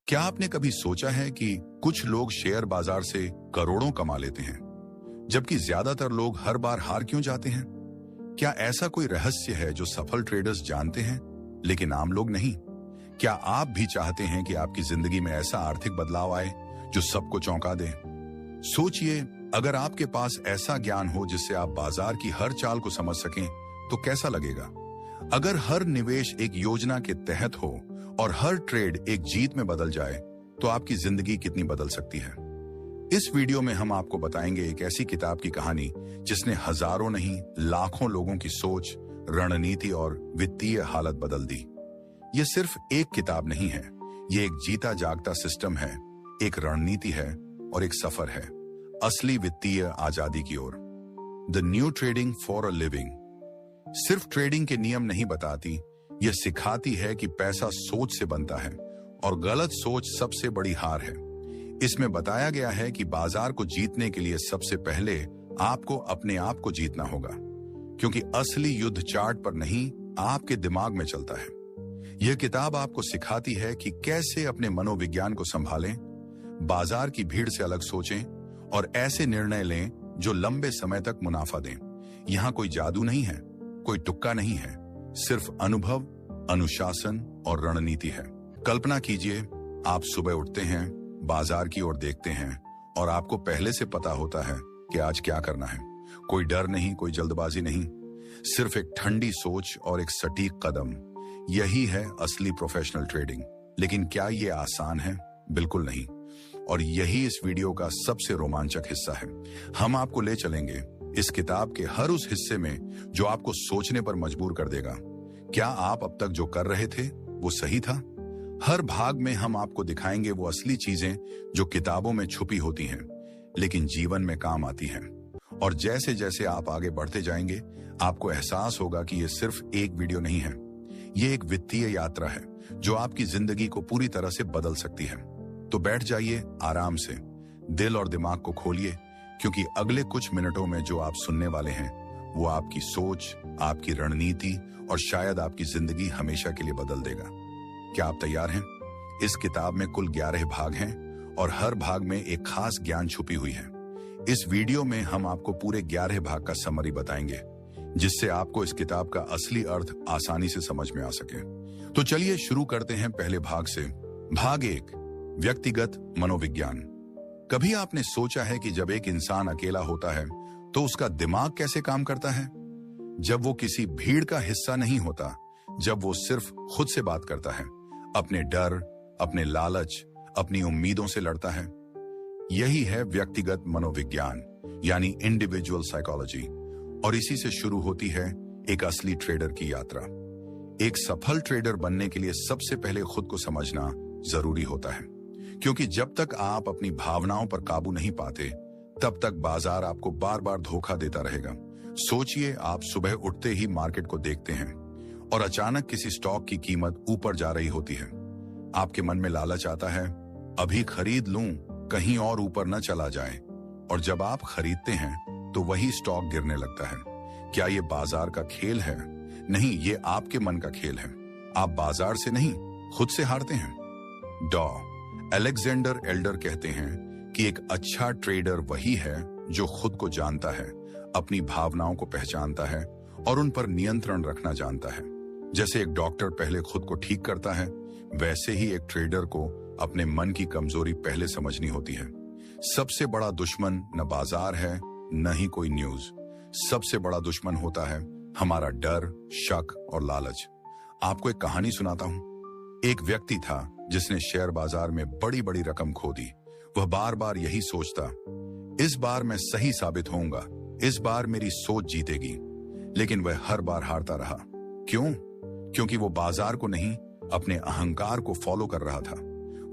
क्या आपने कभी सोचा है कि कुछ लोग शेयर बाजार से करोड़ों कमा लेते हैं, जबकि ज्यादातर लोग हर बार हार क्यों जाते हैं? क्या ऐसा कोई रहस्य है जो सफल ट्रेडर्स जानते हैं, लेकिन आम लोग नहीं? क्या आप भी चाहते हैं कि आपकी जिंदगी में ऐसा आर्थिक बदलाव आए जो सबको चौंका दे? सोचिए, अगर आपके पास ऐसा ज्ञान हो जिससे आप बाजार की हर चाल को समझ सकें, तो कैसा लगेगा? अगर हर निवेश एक योजना के तहत हो और हर ट्रेड एक जीत में बदल जाए, तो आपकी जिंदगी कितनी बदल सकती है? इस वीडियो में हम आपको बताएंगे एक ऐसी किताब की कहानी जिसने हजारों नहीं लाखों लोगों की सोच, रणनीति और वित्तीय हालत बदल दी। ये सिर्फ एक किताब नहीं है, ये एक जीता जागता सिस्टम है, एक रणनीति है और एक सफर है असली वित्तीय आजादी की ओर। The new trading for a living सिर्फ ट्रेडिंग के नियम नहीं बताती, यह सिखाती है कि पैसा सोच से बनता है और गलत सोच सबसे बड़ी हार है। इसमें बताया गया है कि बाजार को जीतने के लिए सबसे पहले आपको अपने आप को जीतना होगा, क्योंकि असली युद्ध चार्ट पर नहीं, आपके दिमाग में चलता है। यह किताब आपको सिखाती है कि कैसे अपने मनोविज्ञान को संभालें, बाजार की भीड़ से अलग सोचें और ऐसे निर्णय लें जो लंबे समय तक मुनाफा दें। यहां कोई जादू नहीं है, कोई तुक्का नहीं है, सिर्फ अनुभव, अनुशासन और रणनीति है। कल्पना कीजिए, आप सुबह उठते हैं, बाजार की ओर देखते हैं और आपको पहले से पता होता है कि आज क्या करना है। कोई डर नहीं, कोई जल्दबाजी नहीं, सिर्फ एक ठंडी सोच और एक सटीक कदम। यही है असली प्रोफेशनल ट्रेडिंग। लेकिन क्या ये आसान है? बिल्कुल नहीं। और यही इस वीडियो का सबसे रोमांचक हिस्सा है। हम आपको ले चलेंगे इस किताब के हर उस हिस्से में जो आपको सोचने पर मजबूर कर देगा। क्या आप अब तक जो कर रहे थे वो सही था? हर भाग में हम आपको दिखाएंगे वो असली चीजें जो किताबों में छुपी होती हैं, लेकिन जीवन में काम आती हैं। और जैसे जैसे आप आगे बढ़ते जाएंगे, आपको एहसास होगा कि ये सिर्फ एक वीडियो नहीं है, ये एक वित्तीय यात्रा है जो आपकी जिंदगी को पूरी तरह से बदल सकती है। तो बैठ जाइए आराम से, दिल और दिमाग को खोलिए, क्योंकि अगले कुछ मिनटों में जो आप सुनने वाले हैं वो आपकी सोच, आपकी रणनीति और शायद आपकी जिंदगी हमेशा के लिए बदल देगा। क्या आप तैयार हैं? इस किताब में कुल 11 भाग हैं और हर भाग में एक खास ज्ञान छुपी हुई है। इस वीडियो में हम आपको पूरे 11 भाग का समरी बताएंगे, जिससे आपको इस किताब का असली अर्थ आसानी से समझ में आ सके। तो चलिए शुरू करते हैं पहले भाग से। भाग 1, व्यक्तिगत मनोविज्ञान। कभी आपने सोचा है कि जब एक इंसान अकेला होता है तो उसका दिमाग कैसे काम करता है? जब वो किसी भीड़ का हिस्सा नहीं होता, जब वो सिर्फ खुद से बात करता है, अपने डर, अपने लालच, अपनी उम्मीदों से लड़ता है। यही है व्यक्तिगत मनोविज्ञान, यानी इंडिविजुअल साइकोलॉजी। और इसी से शुरू होती है एक असली ट्रेडर की यात्रा। एक सफल ट्रेडर बनने के लिए सबसे पहले खुद को समझना जरूरी होता है, क्योंकि जब तक आप अपनी भावनाओं पर काबू नहीं पाते, तब तक बाजार आपको बार बार धोखा देता रहेगा। सोचिए, आप सुबह उठते ही मार्केट को देखते हैं और अचानक किसी स्टॉक की कीमत ऊपर जा रही होती है। आपके मन में लालच आता है, अभी खरीद लूं, कहीं और ऊपर न चला जाए। और जब आप खरीदते हैं तो वही स्टॉक गिरने लगता है। क्या ये बाजार का खेल है? नहीं, ये आपके मन का खेल है। आप बाजार से नहीं, खुद से हारते हैं। अलेक्जेंडर एल्डर कहते हैं कि एक अच्छा ट्रेडर वही है जो खुद को जानता है, अपनी भावनाओं को पहचानता है और उन पर नियंत्रण रखना जानता है। जैसे एक डॉक्टर पहले खुद को ठीक करता है, वैसे ही एक ट्रेडर को अपने मन की कमजोरी पहले समझनी होती है। सबसे बड़ा दुश्मन न बाजार है, न ही कोई न्यूज। सबसे बड़ा दुश्मन होता है हमारा डर, शक और लालच। आपको एक कहानी सुनाता हूं। एक व्यक्ति था जिसने शेयर बाजार में बड़ी बड़ी रकम खो दी। वह बार बार यही सोचता, इस बार मैं सही साबित होऊंगा, इस बार मेरी सोच जीतेगी। लेकिन वह हर बार हारता रहा। क्यों? क्योंकि वो बाजार को नहीं, अपने अहंकार को फॉलो कर रहा था।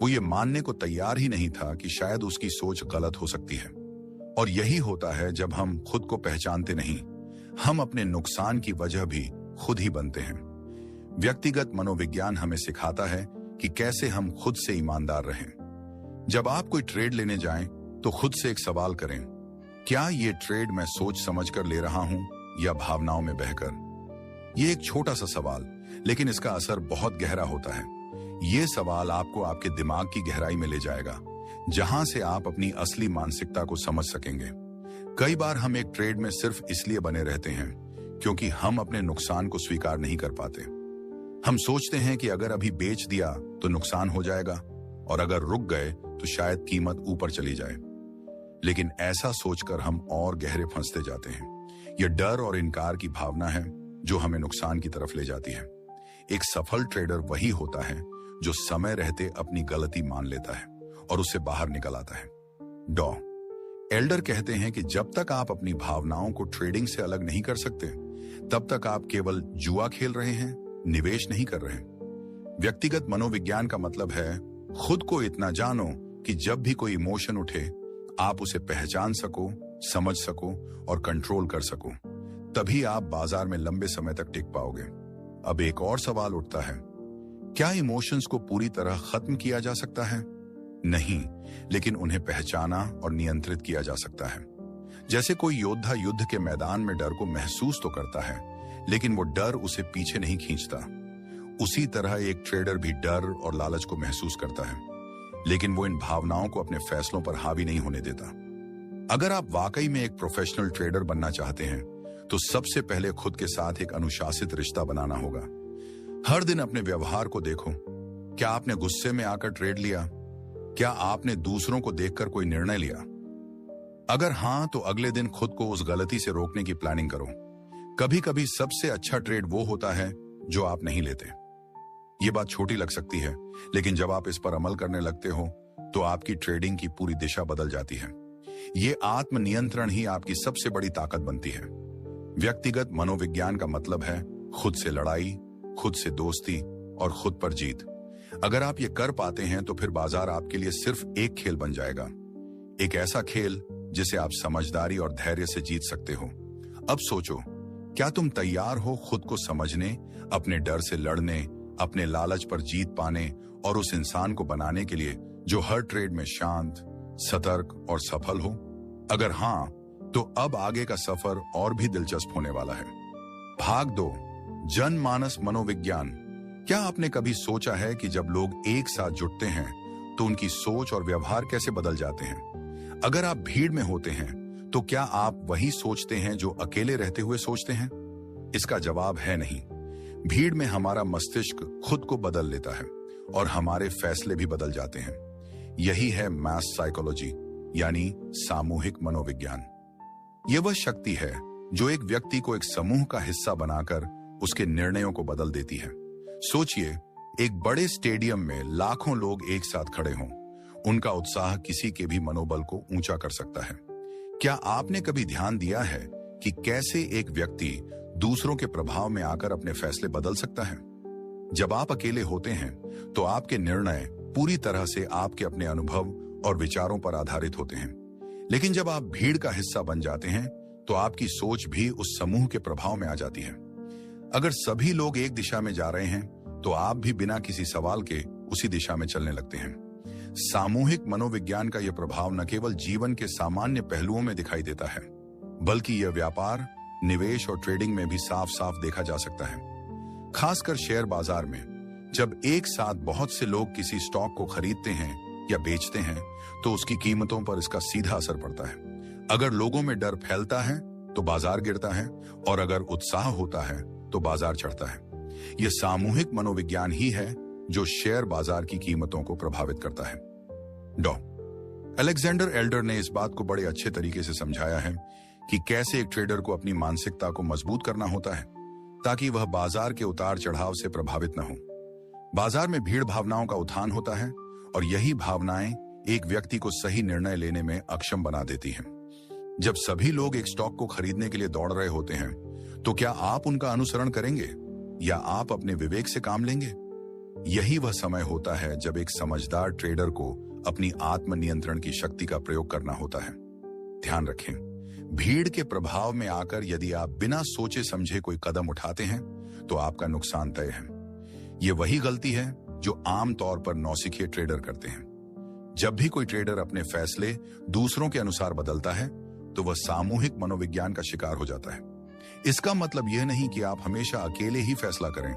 वो ये मानने को तैयार ही नहीं था कि शायद उसकी सोच गलत हो सकती है। और यही होता है जब हम खुद को पहचानते नहीं, हम अपने नुकसान की वजह भी खुद ही बनते हैं। व्यक्तिगत मनोविज्ञान हमें सिखाता है कि कैसे हम खुद से ईमानदार रहें। जब आप कोई ट्रेड लेने जाएं, तो खुद से एक सवाल करें, क्या ये ट्रेड मैं सोच समझकर ले रहा हूं या भावनाओं में बहकर? ये एक छोटा सा सवाल, लेकिन इसका असर बहुत गहरा होता है। ये सवाल आपको आपके दिमाग की गहराई में ले जाएगा, जहां से आप अपनी असली मानसिकता को समझ सकेंगे। कई बार हम एक ट्रेड में सिर्फ इसलिए बने रहते हैं क्योंकि हम अपने नुकसान को स्वीकार नहीं कर पाते। हम सोचते हैं कि अगर अभी बेच दिया तो नुकसान हो जाएगा, और अगर रुक गए तो शायद कीमत ऊपर चली जाए। लेकिन ऐसा सोचकर हम और गहरे फंसते जाते हैं। यह डर और इनकार की भावना है जो हमें नुकसान की तरफ ले जाती है। एक सफल ट्रेडर वही होता है जो समय रहते अपनी गलती मान लेता है और उससे बाहर निकल आता है। डॉ एल्डर कहते हैं कि जब तक आप अपनी भावनाओं को ट्रेडिंग से अलग नहीं कर सकते, तब तक आप केवल जुआ खेल रहे हैं, निवेश नहीं कर रहे। व्यक्तिगत मनोविज्ञान का मतलब है खुद को इतना जानो कि जब भी कोई इमोशन उठे, आप उसे पहचान सको, समझ सको और कंट्रोल कर सको। तभी आप बाजार में लंबे समय तक टिक पाओगे। अब एक और सवाल उठता है, क्या इमोशंस को पूरी तरह खत्म किया जा सकता है? नहीं, लेकिन उन्हें पहचाना और नियंत्रित किया जा सकता है। जैसे कोई योद्धा युद्ध के मैदान में डर को महसूस तो करता है, लेकिन वो डर उसे पीछे नहीं खींचता। उसी तरह एक ट्रेडर भी डर और लालच को महसूस करता है, लेकिन वो इन भावनाओं को अपने फैसलों पर हावी नहीं होने देता। अगर आप वाकई में एक प्रोफेशनल ट्रेडर बनना चाहते हैं, तो सबसे पहले खुद के साथ एक अनुशासित रिश्ता बनाना होगा। हर दिन अपने व्यवहार को देखो। क्या आपने गुस्से में आकर ट्रेड लिया? क्या आपने दूसरों को देखकर कोई निर्णय लिया? अगर हां, तो अगले दिन खुद को उस गलती से रोकने की प्लानिंग करो। कभी कभी सबसे अच्छा ट्रेड वो होता है जो आप नहीं लेते। ये बात छोटी लग सकती है, लेकिन जब आप इस पर अमल करने लगते हो तो आपकी ट्रेडिंग की पूरी दिशा बदल जाती है। ये आत्मनियंत्रण ही आपकी सबसे बड़ी ताकत बनती है। व्यक्तिगत मनोविज्ञान का मतलब है खुद से लड़ाई, खुद से दोस्ती और खुद पर जीत। अगर आप ये कर पाते हैं तो फिर बाजार आपके लिए सिर्फ एक खेल बन जाएगा, एक ऐसा खेल जिसे आप समझदारी और धैर्य से जीत सकते हो। अब सोचो, क्या तुम तैयार हो खुद को समझने, अपने डर से लड़ने, अपने लालच पर जीत पाने और उस इंसान को बनाने के लिए जो हर ट्रेड में शांत, सतर्क और सफल हो? अगर हां, तो अब आगे का सफर और भी दिलचस्प होने वाला है। भाग 2, जनमानस मनोविज्ञान। क्या आपने कभी सोचा है कि जब लोग एक साथ जुटते हैं तो उनकी सोच और व्यवहार कैसे बदल जाते हैं? अगर आप भीड़ में होते हैं तो क्या आप वही सोचते हैं जो अकेले रहते हुए सोचते हैं? इसका जवाब है नहीं। भीड़ में हमारा मस्तिष्क खुद को बदल लेता है और हमारे फैसले भी बदल जाते हैं। यही है मास साइकोलॉजी, यानी सामूहिक मनोविज्ञान। यह वह शक्ति है जो एक व्यक्ति को एक समूह का हिस्सा बनाकर उसके निर्णयों को बदल देती है। सोचिए, एक बड़े स्टेडियम में लाखों लोग एक साथ खड़े हों। उनका उत्साह किसी के भी मनोबल को ऊंचा कर सकता है। क्या आपने कभी ध्यान दिया है कि कैसे एक व्यक्ति दूसरों के प्रभाव में आकर अपने फैसले बदल सकता है? जब आप अकेले होते हैं तो आपके निर्णय पूरी तरह से आपके अपने अनुभव और विचारों पर आधारित होते हैं, लेकिन जब आप भीड़ का हिस्सा बन जाते हैं तो आपकी सोच भी उस समूह के प्रभाव में आ जाती है। अगर सभी लोग एक दिशा में जा रहे हैं तो आप भी बिना किसी सवाल के उसी दिशा में चलने लगते हैं। सामूहिक मनोविज्ञान का यह प्रभाव न केवल जीवन के सामान्य पहलुओं में दिखाई देता है, बल्कि यह व्यापार, निवेश और ट्रेडिंग में भी साफ साफ देखा जा सकता है। खासकर शेयर बाजार में, जब एक साथ बहुत से लोग किसी स्टॉक को खरीदते हैं या बेचते हैं तो उसकी कीमतों पर इसका सीधा असर पड़ता है। अगर लोगों में डर फैलता है तो बाजार गिरता है, और अगर उत्साह होता है तो बाजार चढ़ता है। यह सामूहिक मनोविज्ञान ही है जो शेयर बाजार की कीमतों को प्रभावित करता है। डॉ अलेक्जेंडर एल्डर ने इस बात को बड़े अच्छे तरीके से समझाया है कि कैसे एक ट्रेडर को अपनी मानसिकता को मजबूत करना होता है ताकि वह बाजार के उतार चढ़ाव से प्रभावित न हो। बाजार में भीड़ भावनाओं का उत्थान होता है और यही भावनाएं एक व्यक्ति को सही निर्णय लेने में अक्षम बना देती हैं। जब सभी लोग एक स्टॉक को खरीदने के लिए दौड़ रहे होते हैं तो क्या आप उनका अनुसरण करेंगे या आप अपने विवेक से काम लेंगे? यही वह समय होता है जब एक समझदार ट्रेडर को अपनी आत्मनियंत्रण की शक्ति का प्रयोग करना होता है। ध्यान रखें, भीड़ के प्रभाव में आकर यदि आप बिना सोचे समझे कोई कदम उठाते हैं तो आपका नुकसान तय है। यह वही गलती है जो आम तौर पर नौसिखिए ट्रेडर करते हैं। जब भी कोई ट्रेडर अपने फैसले दूसरों के अनुसार बदलता है तो वह सामूहिक मनोविज्ञान का शिकार हो जाता है। इसका मतलब यह नहीं कि आप हमेशा अकेले ही फैसला करें,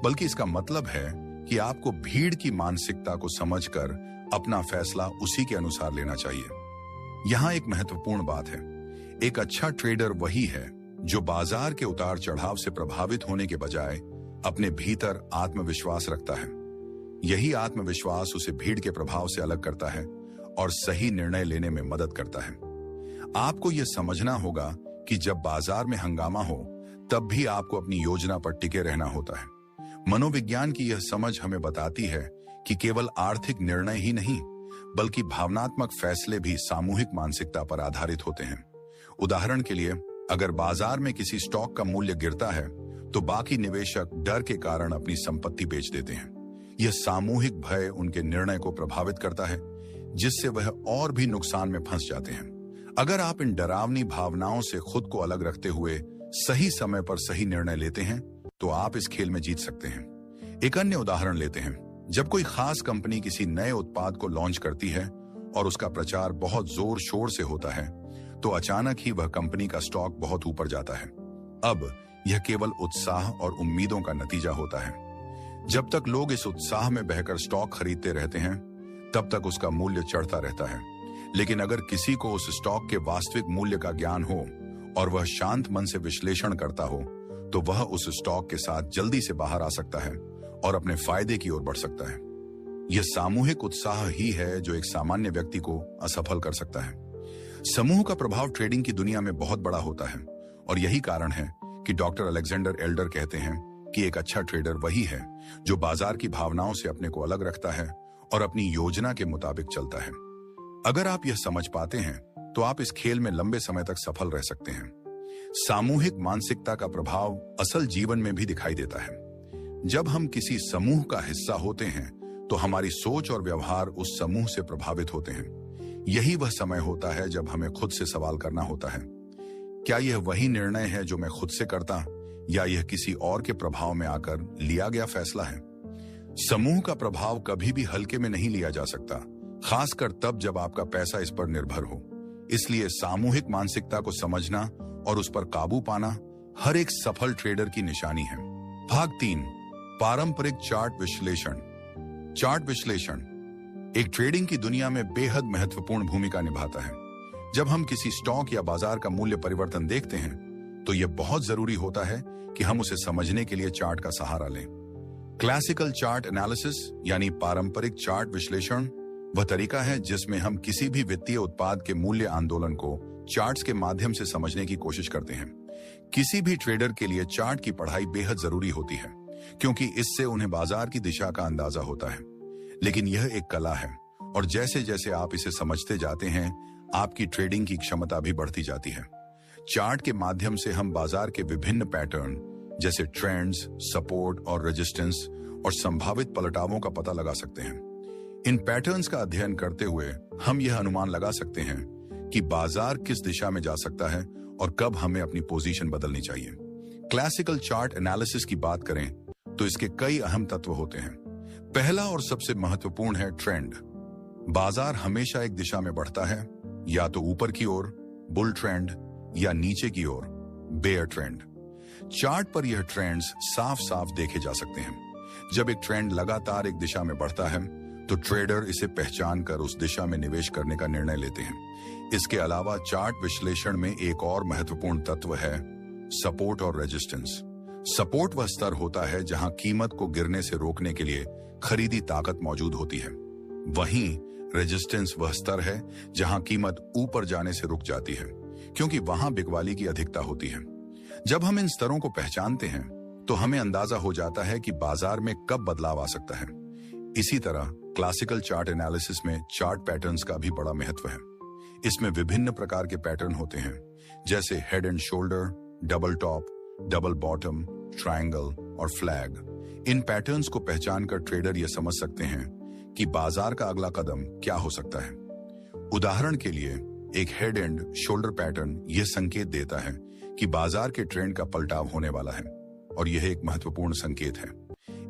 बल्कि इसका मतलब है कि आपको भीड़ की मानसिकता को समझकर अपना फैसला उसी के अनुसार लेना चाहिए। यहाँ एक महत्वपूर्ण बात है, एक अच्छा ट्रेडर वही है जो बाजार के उतार चढ़ाव से प्रभावित होने के बजाय अपने भीतर आत्मविश्वास रखता है। यही आत्मविश्वास उसे भीड़ के प्रभाव से अलग करता है और सही निर्णय लेने में मदद करता है। आपको यह समझना होगा कि जब बाजार में हंगामा हो तब भी आपको अपनी योजना पर टिके रहना होता है। मनोविज्ञान की यह समझ हमें बताती है कि केवल आर्थिक निर्णय ही नहीं बल्कि भावनात्मक फैसले भी सामूहिक मानसिकता पर आधारित होते हैं। उदाहरण के लिए, अगर बाजार में किसी स्टॉक का मूल्य गिरता है तो बाकी निवेशक डर के कारण अपनी संपत्ति बेच देते हैं। यह सामूहिक भय उनके निर्णय को प्रभावित करता है, जिससे वह और भी नुकसान में फंस जाते हैं। अगर आप इन डरावनी भावनाओं से खुद को अलग रखते हुए सही समय पर सही निर्णय लेते हैं तो आप इस खेल में जीत सकते हैं। एक अन्य उदाहरण लेते हैं। जब कोई खास कंपनी किसी नए उत्पाद को लॉन्च करती है और उसका प्रचार बहुत जोर शोर से होता है तो अचानक ही वह कंपनी का स्टॉक बहुत ऊपर जाता है। अब यह केवल उत्साह और उम्मीदों का नतीजा होता है। जब तक लोग इस उत्साह में बहकर स्टॉक खरीदते रहते हैं तब तक उसका मूल्य चढ़ता रहता है। लेकिन अगर किसी को उस स्टॉक के वास्तविक मूल्य का ज्ञान हो और वह शांत मन से विश्लेषण करता हो तो वह उस स्टॉक के साथ जल्दी से बाहर आ सकता है और अपने फायदे की ओर बढ़ सकता है। यह सामूहिक उत्साह ही है जो एक सामान्य व्यक्ति को असफल कर सकता है। समूह का प्रभाव ट्रेडिंग की दुनिया में बहुत बड़ा होता है और यही कारण है कि डॉक्टर अलेक्जेंडर एल्डर कहते हैं कि एक अच्छा ट्रेडर वही है जो बाजार की भावनाओं से अपने को अलग रखता है और अपनी योजना के मुताबिक चलता है। अगर आप यह समझ पाते हैं तो आप इस खेल में लंबे समय तक सफल रह सकते हैं। सामूहिक मानसिकता का प्रभाव असल जीवन में भी दिखाई देता है। जब हम किसी समूह का हिस्सा होते हैं तो हमारी सोच और व्यवहार उस समूह से प्रभावित होते हैं। यही वह समय होता है जब हमें खुद से सवाल करना होता है, क्या यह वही निर्णय है जो मैं खुद से करता या यह किसी और के प्रभाव में आकर लिया गया फैसला है। समूह का प्रभाव कभी भी हल्के में नहीं लिया जा सकता, खासकर तब जब आपका पैसा इस पर निर्भर हो। इसलिए सामूहिक मानसिकता को समझना और उस पर काबू पाना हर एक सफल ट्रेडर की निशानी है। भाग 3, पारंपरिक चार्ट विश्लेषण। चार्ट विश्लेषण एक ट्रेडिंग की दुनिया में बेहद महत्वपूर्ण भूमिका निभाता है। जब हम किसी स्टॉक या बाजार का मूल्य परिवर्तन देखते हैं तो यह बहुत जरूरी होता है कि हम उसे समझने के लिए चार्ट का सहारा लें। क्लासिकल चार्ट एनालिसिस यानी पारंपरिक चार्ट विश्लेषण वह तरीका है जिसमें हम किसी भी वित्तीय उत्पाद के मूल्य आंदोलन को चार्ट्स के माध्यम से समझने की कोशिश करते हैं। किसी भी ट्रेडर के लिए चार्ट की पढ़ाई बेहद जरूरी होती है क्योंकि इससे उन्हें बाजार की दिशा का अंदाजा होता है। लेकिन यह एक कला है और जैसे जैसे आप इसे समझते जाते हैं आपकी ट्रेडिंग की क्षमता भी बढ़ती जाती है। चार्ट के माध्यम से हम बाजार के विभिन्न पैटर्न जैसे ट्रेंड्स, सपोर्ट और रेजिस्टेंस और संभावित पलटावों का पता लगा सकते हैं। इन पैटर्न्स का अध्ययन करते हुए हम यह अनुमान लगा सकते हैं कि बाजार किस दिशा में जा सकता है और कब हमें अपनी पोजीशन बदलनी चाहिए। क्लासिकल चार्ट एनालिसिस की बात करें तो इसके कई अहम तत्व होते हैं। पहला और सबसे महत्वपूर्ण है ट्रेंड। बाजार हमेशा एक दिशा में बढ़ता है, या तो ऊपर की ओर बुल ट्रेंड या नीचे की ओर बेयर ट्रेंड। चार्ट पर यह ट्रेंड्स साफ साफ देखे जा सकते हैं। जब एक ट्रेंड लगातार एक दिशा में बढ़ता है तो ट्रेडर इसे पहचान कर उस दिशा में निवेश करने का निर्णय लेते हैं। इसके अलावा चार्ट विश्लेषण में एक और महत्वपूर्ण तत्व है सपोर्ट और रेजिस्टेंस। सपोर्ट वह स्तर होता है जहां कीमत को गिरने से रोकने के लिए खरीदी ताकत मौजूद होती है। वहीं रेजिस्टेंस वह स्तर है जहां कीमत ऊपर जाने से रुक जाती है क्योंकि वहां बिकवाली की अधिकता होती है। जब हम इन स्तरों को पहचानते हैं तो हमें अंदाजा हो जाता है कि बाजार में कब बदलाव आ सकता है। इसी तरह क्लासिकल चार्ट एनालिसिस में चार्ट पैटर्न्स का भी बड़ा महत्व है। इसमें विभिन्न प्रकार के पैटर्न होते हैं जैसे head and shoulder, double top, double bottom, triangle और फ्लैग। इन पैटर्न्स को पहचानकर ट्रेडर यह समझ सकते हैं कि बाजार का अगला कदम क्या हो सकता है। उदाहरण के लिए एक हेड एंड शोल्डर पैटर्न यह संकेत देता है कि बाजार के ट्रेंड का पलटाव होने वाला है और यह एक महत्वपूर्ण संकेत है।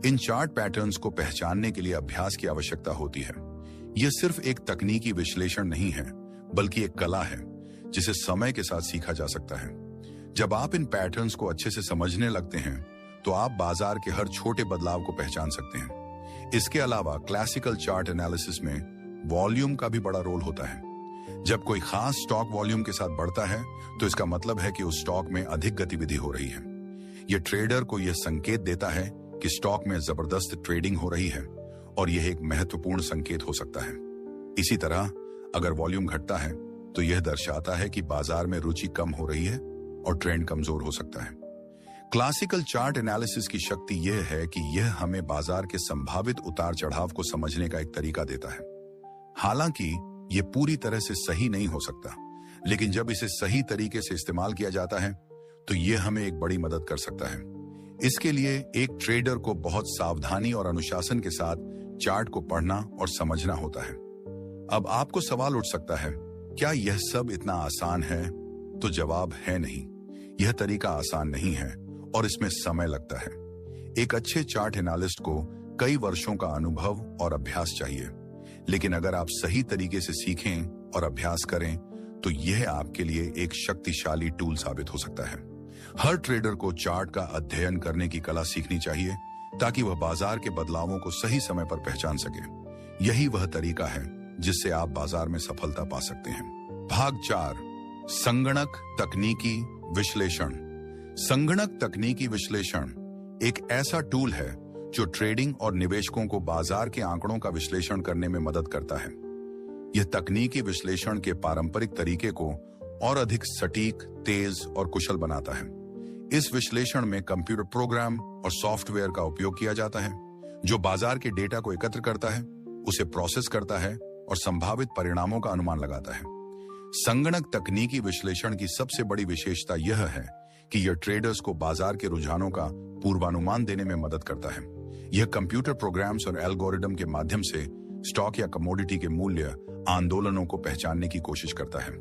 इन चार्ट पैटर्न्स को पहचानने के लिए अभ्यास की आवश्यकता होती है। यह सिर्फ एक तकनीकी विश्लेषण नहीं है बल्कि एक कला है जिसे समय के साथ सीखा जा सकता है। जब आप इन पैटर्न्स को अच्छे से समझने लगते हैं तो आप बाजार के हर छोटे बदलाव को पहचान सकते हैं। इसके अलावा क्लासिकल चार्ट एनालिसिस में वॉल्यूम का भी बड़ा रोल होता है। जब कोई खास स्टॉक वॉल्यूम के साथ बढ़ता है तो इसका मतलब है कि उस स्टॉक में अधिक गतिविधि हो रही है। यह ट्रेडर को यह संकेत देता है कि स्टॉक में जबरदस्त ट्रेडिंग हो रही है और यह एक महत्वपूर्ण संकेत हो सकता है। इसी तरह अगर वॉल्यूम घटता है तो यह दर्शाता है कि बाजार में रुचि कम हो रही है और ट्रेंड कमजोर हो सकता है। क्लासिकल चार्ट एनालिसिस की शक्ति यह है कि यह हमें बाजार के संभावित उतार चढ़ाव को समझने का एक तरीका देता है। हालांकि यह पूरी तरह से सही नहीं हो सकता, लेकिन जब इसे सही तरीके से इस्तेमाल किया जाता है तो यह हमें एक बड़ी मदद कर सकता है। इसके लिए एक ट्रेडर को बहुत सावधानी और अनुशासन के साथ चार्ट को पढ़ना और समझना होता है। अब आपको सवाल उठ सकता है, क्या यह सब इतना आसान है? तो जवाब है नहीं। यह तरीका आसान नहीं है और इसमें समय लगता है। एक अच्छे चार्ट एनालिस्ट को कई वर्षों का अनुभव और अभ्यास चाहिए, लेकिन अगर आप सही तरीके से सीखें और अभ्यास करें तो यह आपके लिए एक शक्तिशाली टूल साबित हो सकता है। हर ट्रेडर को चार्ट का अध्ययन करने की कला सीखनी चाहिए ताकि वह बाजार के बदलावों को सही समय पर पहचान सके। यही वह तरीका है जिससे आप बाजार में सफलता पा सकते हैं। भाग 4, संगणक तकनीकी विश्लेषण। संगणक तकनीकी विश्लेषण एक ऐसा टूल है जो ट्रेडिंग और निवेशकों को बाजार के आंकड़ों का विश्लेषण करने में मदद करता है। यह तकनीकी विश्लेषण के पारंपरिक तरीके को और अधिक सटीक, तेज और कुशल बनाता है। इस विश्लेषण में कंप्यूटर प्रोग्राम और सॉफ्टवेयर का उपयोग किया जाता है जो बाजार के डेटा को एकत्र करता है, उसे प्रोसेस करता है और संभावित परिणामों का अनुमान लगाता है। संगणक तकनीकी विश्लेषण की सबसे बड़ी विशेषता यह है कि यह ट्रेडर्स को बाजार के रुझानों का पूर्वानुमान देने में मदद करता है। यह कंप्यूटर प्रोग्राम्स और एल्गोरिदम के माध्यम से स्टॉक या कमोडिटी के मूल्य आंदोलनों को पहचानने की कोशिश करता है।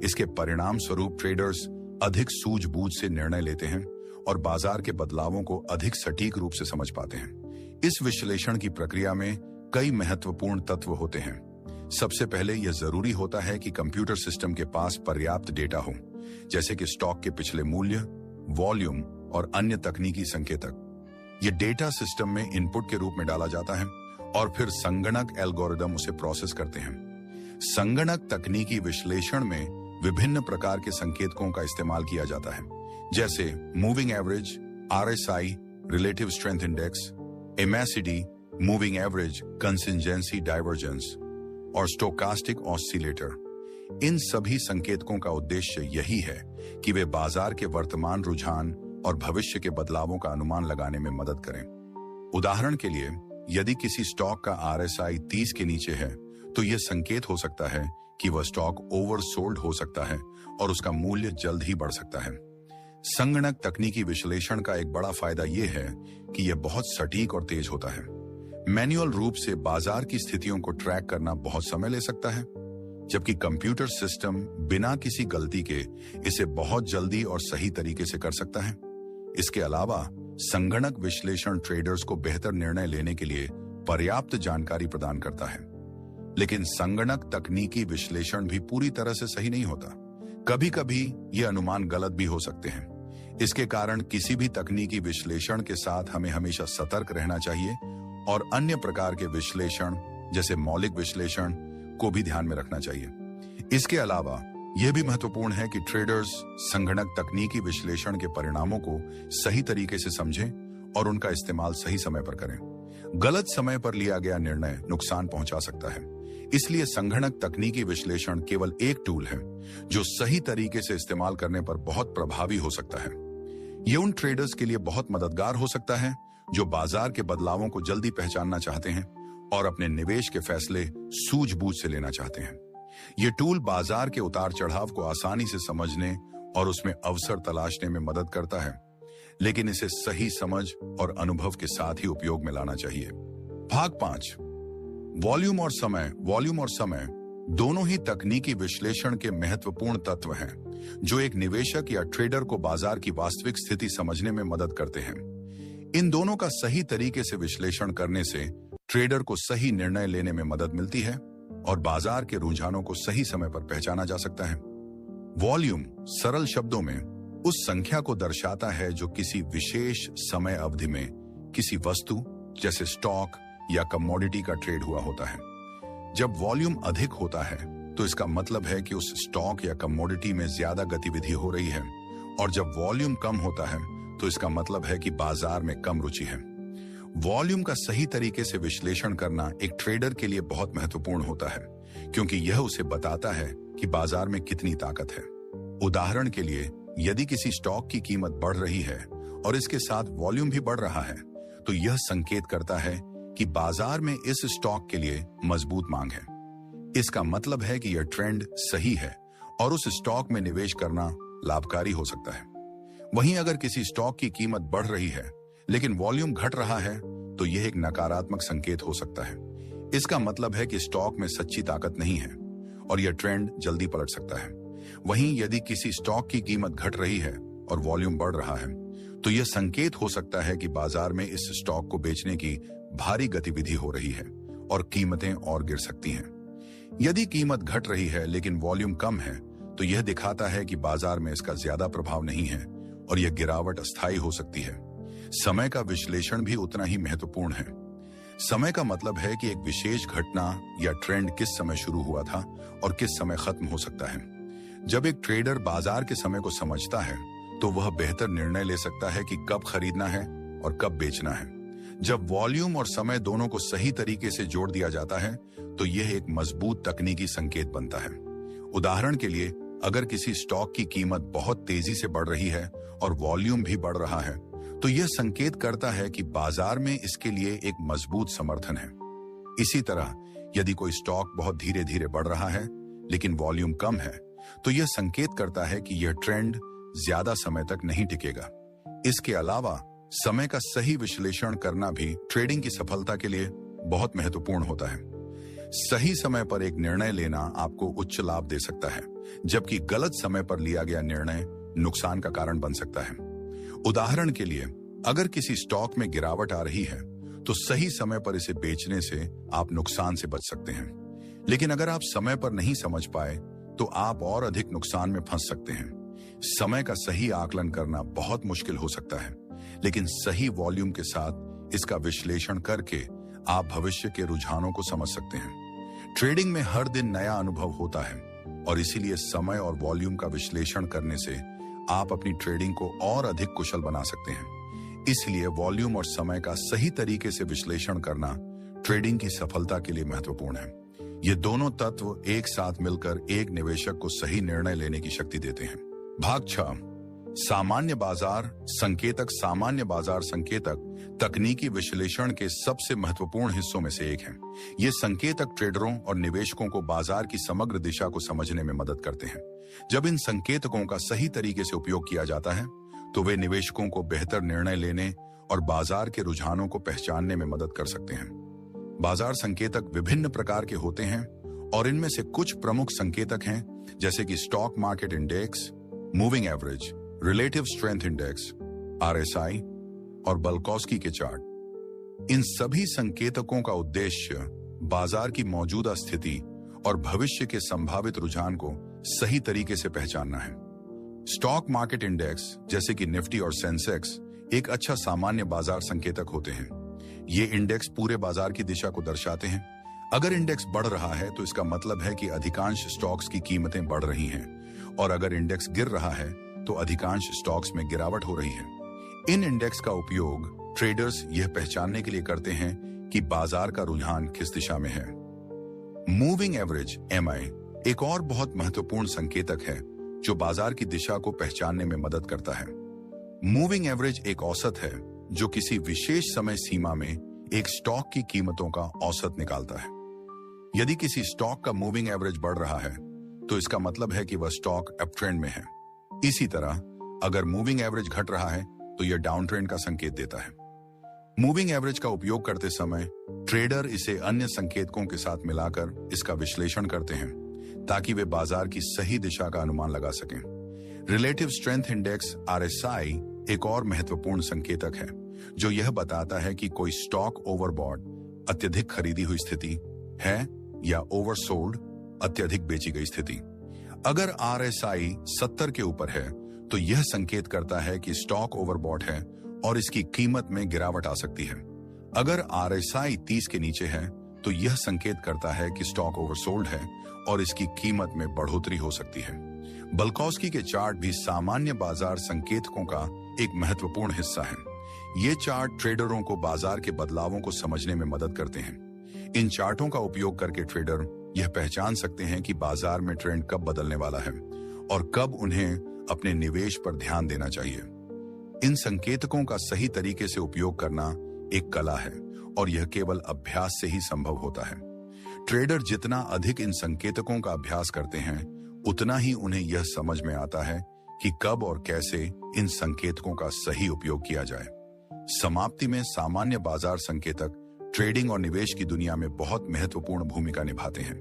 इसके परिणाम स्वरूप ट्रेडर्स अधिक सूझबूझ से निर्णय लेते हैं और बाजार के बदलावों को अधिक सटीक रूप से समझ पाते हैं। इस विश्लेषण की प्रक्रिया में कई महत्वपूर्ण तत्व होते हैं। सबसे पहले यह जरूरी होता है कि कंप्यूटर सिस्टम के पास पर्याप्त डेटा हो, जैसे कि स्टॉक के पिछले मूल्य, वॉल्यूम और अन्य तकनीकी संकेतक। यह डेटा सिस्टम में इनपुट के रूप में डाला जाता है और फिर संगणक एल्गोरिदम उसे प्रोसेस करते हैं। संगणक तकनीकी विश्लेषण में विभिन्न प्रकार के संकेतकों का इस्तेमाल किया जाता है, जैसे moving average, RSI, relative strength index, MACD, moving average convergence divergence और स्टोकास्टिक ऑसिलेटर। इन सभी संकेतकों का उद्देश्य यही है कि वे बाजार के वर्तमान रुझान और भविष्य के बदलावों का अनुमान लगाने में मदद करें। उदाहरण के लिए, यदि किसी स्टॉक का RSI 30 के नीचे है तो यह संकेत हो सकता है कि वह स्टॉक ओवरसोल्ड हो सकता है और उसका मूल्य जल्द ही बढ़ सकता है। संगणक तकनीकी विश्लेषण का एक बड़ा फायदा यह है कि यह बहुत सटीक और तेज होता है। मैन्युअल रूप से बाजार की स्थितियों को ट्रैक करना बहुत समय ले सकता है, जबकि कंप्यूटर सिस्टम बिना किसी गलती के इसे बहुत जल्दी और सही तरीके से कर सकता है। इसके अलावा संगणक विश्लेषण ट्रेडर्स को बेहतर निर्णय लेने के लिए पर्याप्त जानकारी प्रदान करता है। लेकिन संगणक तकनीकी विश्लेषण भी पूरी तरह से सही नहीं होता। कभी कभी ये अनुमान गलत भी हो सकते हैं। इसके कारण किसी भी तकनीकी विश्लेषण के साथ हमें हमेशा सतर्क रहना चाहिए और अन्य प्रकार के विश्लेषण जैसे मौलिक विश्लेषण को भी ध्यान में रखना चाहिए। इसके अलावा यह भी महत्वपूर्ण है कि ट्रेडर्स संगणक तकनीकी विश्लेषण के परिणामों को सही तरीके से समझें और उनका इस्तेमाल सही समय पर करें। गलत समय पर लिया गया निर्णय नुकसान पहुंचा सकता है। इसलिए संगणक तकनीकी विश्लेषण केवल एक टूल है जो सही तरीके से इस्तेमाल करने पर बहुत प्रभावी हो सकता है। यह उन ट्रेडर्स के लिए बहुत मददगार हो सकता है जो बाजार के बदलावों को जल्दी पहचानना चाहते हैं और अपने निवेश के फैसले सूझबूझ से लेना चाहते हैं। यह टूल बाजार के उतार चढ़ाव को आसानी से समझने और उसमें अवसर तलाशने में मदद करता है, लेकिन इसे सही समझ और अनुभव के साथ ही उपयोग में लाना चाहिए। भाग 5, वॉल्यूम और समय दोनों ही तकनीकी विश्लेषण के महत्वपूर्ण तत्व हैं जो एक निवेशक या ट्रेडर को बाजार की वास्तविक स्थिति समझने में मदद करते हैं। इन दोनों का सही तरीके से विश्लेषण करने से ट्रेडर को सही निर्णय लेने में मदद मिलती है और बाजार के रुझानों को सही समय पर पहचाना जा सकता है। वॉल्यूम सरल शब्दों में उस संख्या को दर्शाता है जो किसी विशेष समय अवधि में किसी वस्तु जैसे स्टॉक या कमोडिटी का ट्रेड हुआ होता है। जब वॉल्यूम अधिक होता है तो इसका मतलब है कि उस स्टॉक या कमोडिटी में ज्यादा गतिविधि हो रही है, और जब वॉल्यूम कम होता है तो इसका मतलब है कि बाजार में कम रुचि है। वॉल्यूम का सही तरीके से विश्लेषण करना एक ट्रेडर के लिए बहुत महत्वपूर्ण होता है, क्योंकि यह उसे बताता है कि बाजार में कितनी ताकत है। उदाहरण के लिए, यदि किसी स्टॉक की कीमत बढ़ रही है और इसके साथ वॉल्यूम भी बढ़ रहा है, तो यह संकेत करता है कि बाजार में इस स्टॉक के लिए मजबूत मांग है। इसका मतलब है कि यह ट्रेंड सही है और उस स्टॉक में निवेश करना लाभकारी हो सकता है। वहीं अगर किसी स्टॉक की कीमत बढ़ रही है लेकिन वॉल्यूम घट रहा है, तो यह एक नकारात्मक संकेत हो सकता है। इसका मतलब है कि स्टॉक में सच्ची ताकत नहीं है और यह ट्रेंड जल्दी पलट सकता है। वहीं यदि किसी स्टॉक की कीमत घट रही है और वॉल्यूम बढ़ रहा है, तो यह संकेत हो सकता है कि बाजार में इस स्टॉक को बेचने की भारी गतिविधि हो रही है और कीमतें और गिर सकती हैं। यदि कीमत घट रही है लेकिन वॉल्यूम कम है, तो यह दिखाता है कि बाजार में इसका ज्यादा प्रभाव नहीं है और यह गिरावट अस्थायी हो सकती है। समय का विश्लेषण भी उतना ही महत्वपूर्ण है। समय का मतलब है कि एक विशेष घटना या ट्रेंड किस समय शुरू हुआ था और किस समय खत्म हो सकता है। जब एक ट्रेडर बाजार के समय को समझता है, तो वह बेहतर निर्णय ले सकता है कि कब खरीदना है और कब बेचना है। जब वॉल्यूम और समय दोनों को सही तरीके से जोड़ दिया जाता है, तो यह एक मजबूत तकनीकी संकेत बनता है। उदाहरण के लिए, अगर किसी स्टॉक की कीमत बहुत तेजी से बढ़ रही है और वॉल्यूम भी बढ़ रहा है, तो यह संकेत करता है कि बाजार में इसके लिए एक मजबूत समर्थन है। इसी तरह, यदि कोई स्टॉक बहुत धीरे धीरे बढ़ रहा है लेकिन वॉल्यूम कम है, तो यह संकेत करता है कि यह ट्रेंड ज्यादा समय तक नहीं टिकेगा। इसके अलावा समय का सही विश्लेषण करना भी ट्रेडिंग की सफलता के लिए बहुत महत्वपूर्ण होता है। सही समय पर एक निर्णय लेना आपको उच्च लाभ दे सकता है, जबकि गलत समय पर लिया गया निर्णय नुकसान का कारण बन सकता है। उदाहरण के लिए, अगर किसी स्टॉक में गिरावट आ रही है, तो सही समय पर इसे बेचने से आप नुकसान से बच सकते हैं। लेकिन अगर आप समय पर नहीं समझ पाए, तो आप और अधिक नुकसान में फंस सकते हैं। समय का सही आकलन करना बहुत मुश्किल हो सकता है, लेकिन सही वॉल्यूम के साथ इसका विश्लेषण करके आप भविष्य के रुझानों को समझ सकते हैं। ट्रेडिंग में हर दिन नया अनुभव होता है और इसीलिए समय और वॉल्यूम का विश्लेषण करने से आप अपनी ट्रेडिंग को और अधिक कुशल बना सकते हैं। इसलिए वॉल्यूम और समय का सही तरीके से विश्लेषण करना ट्रेडिंग की सफलता के लिए महत्वपूर्ण है। ये दोनों तत्व एक साथ मिलकर एक निवेशक को सही निर्णय लेने की शक्ति देते हैं। भाग 6, सामान्य बाजार संकेतक। सामान्य बाजार संकेतक तकनीकी विश्लेषण के सबसे महत्वपूर्ण हिस्सों में से एक है। ये संकेतक ट्रेडरों और निवेशकों को बाजार की समग्र दिशा को समझने में मदद करते हैं। जब इन संकेतकों का सही तरीके से उपयोग किया जाता है, तो वे निवेशकों को बेहतर निर्णय लेने और बाजार के रुझानों को पहचानने में मदद कर सकते हैं। बाजार संकेतक विभिन्न प्रकार के होते हैं और इनमें से कुछ प्रमुख संकेतक हैं, जैसे कि stock market index, moving average, relative strength index, RSI और बल्कॉस्की के चार्ट। इन सभी संकेतकों का उद्देश्य बाजार की मौजूदा स्थिति और भविष्य के संभावित रुझान को सही तरीके से पहचानना है। स्टॉक मार्केट इंडेक्स, जैसे कि निफ्टी और सेंसेक्स, एक अच्छा सामान्य बाजार संकेतक होते हैं। ये इंडेक्स पूरे बाजार की दिशा को दर्शाते हैं। अगर इंडेक्स बढ़ रहा है, तो इसका मतलब है कि अधिकांश स्टॉक्स की कीमतें बढ़ रही हैं, और अगर इंडेक्स गिर रहा है, तो अधिकांश स्टॉक्स में गिरावट हो रही है। इन इंडेक्स का उपयोग ट्रेडर्स यह पहचानने के लिए करते हैं कि बाजार का रुझान किस दिशा में है। मूविंग एवरेज MI एक और बहुत महत्वपूर्ण संकेतक है जो बाजार की दिशा को पहचानने में मदद करता है। मूविंग एवरेज एक औसत है जो किसी विशेष समय सीमा में एक स्टॉक की कीमतों का औसत निकालता है। यदि किसी स्टॉक का मूविंग एवरेज बढ़ रहा है, तो इसका मतलब है कि वह स्टॉक अप ट्रेंड में है। इसी तरह अगर मूविंग एवरेज घट रहा है, तो यह डाउन ट्रेंड का संकेत देता है। मूविंग एवरेज का उपयोग करते समय ट्रेडर इसे अन्य संकेतकों के साथ मिलाकर इसका विश्लेषण करते हैं, ताकि वे बाजार की सही दिशा का अनुमान लगा सकें। रिलेटिव स्ट्रेंथ इंडेक्स RSI एक और महत्वपूर्ण संकेतक है जो यह बताता है कि कोई स्टॉक ओवरबॉट अत्यधिक खरीदी हुई स्थिति है या ओवरसोल्ड अत्यधिक बेची गई स्थिति। अगर RSI 70 के ऊपर है, तो यह संकेत करता है कि स्टॉक ओवरबॉट है और इसकी कीमत में गिरावट आ सकती है। अगर RSI 30 के नीचे है तो यह संकेत करता है कि स्टॉक ओवरसोल्ड है और इसकी कीमत में बढ़ोतरी हो सकती है। बल्कौस्की के चार्ट भी सामान्य बाजार संकेतकों का एक महत्वपूर्ण हिस्सा है। ये चार्ट ट्रेडरों को बाजार के बदलावों को समझने में मदद करते हैं। इन चार्टों का उपयोग करके ट्रेडर यह पहचान सकते हैं कि बाजार में ट्रेंड कब बदलने वाला है और कब उन्हें अपने निवेश पर ध्यान देना चाहिए। इन संकेतकों का सही तरीके से उपयोग करना एक कला है और यह केवल अभ्यास से ही संभव होता है। ट्रेडर जितना अधिक इन संकेतकों का अभ्यास करते हैं, उतना ही उन्हें यह समझ में आता है कि कब और कैसे इन संकेतकों का सही उपयोग किया जाए। समाप्ति में सामान्य बाजार संकेतक ट्रेडिंग और निवेश की दुनिया में बहुत महत्वपूर्ण भूमिका निभाते हैं।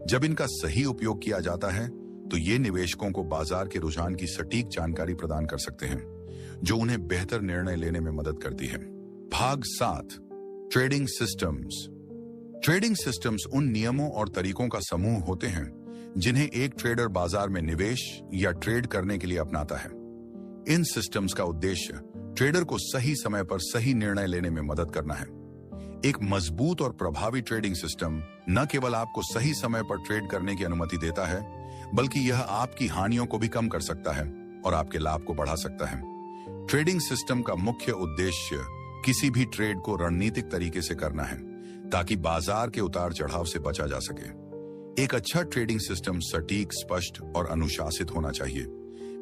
जब इनका सही उपयोग किया जाता है तो ये निवेशकों को बाजार के रुझान की सटीक जानकारी प्रदान कर सकते हैं, जो उन्हें बेहतर निर्णय लेने में मदद करती है। भाग 7, ट्रेडिंग सिस्टम्स। ट्रेडिंग सिस्टम्स उन नियमों और तरीकों का समूह होते हैं जिन्हें एक ट्रेडर बाजार में निवेश या ट्रेड करने के लिए अपनाता है। इन सिस्टम्स का उद्देश्य ट्रेडर को सही समय पर सही निर्णय लेने में मदद करना है। एक मजबूत और प्रभावी ट्रेडिंग सिस्टम न केवल आपको सही समय पर ट्रेड करने की अनुमति देता है, बल्कि यह आपकी हानियों को भी कम कर सकता है और आपके लाभ को बढ़ा सकता है। ट्रेडिंग सिस्टम का मुख्य उद्देश्य किसी भी ट्रेड को रणनीतिक तरीके से करना है ताकि बाजार के उतार चढ़ाव से बचा जा सके। एक अच्छा ट्रेडिंग सिस्टम सटीक, स्पष्ट और अनुशासित होना चाहिए।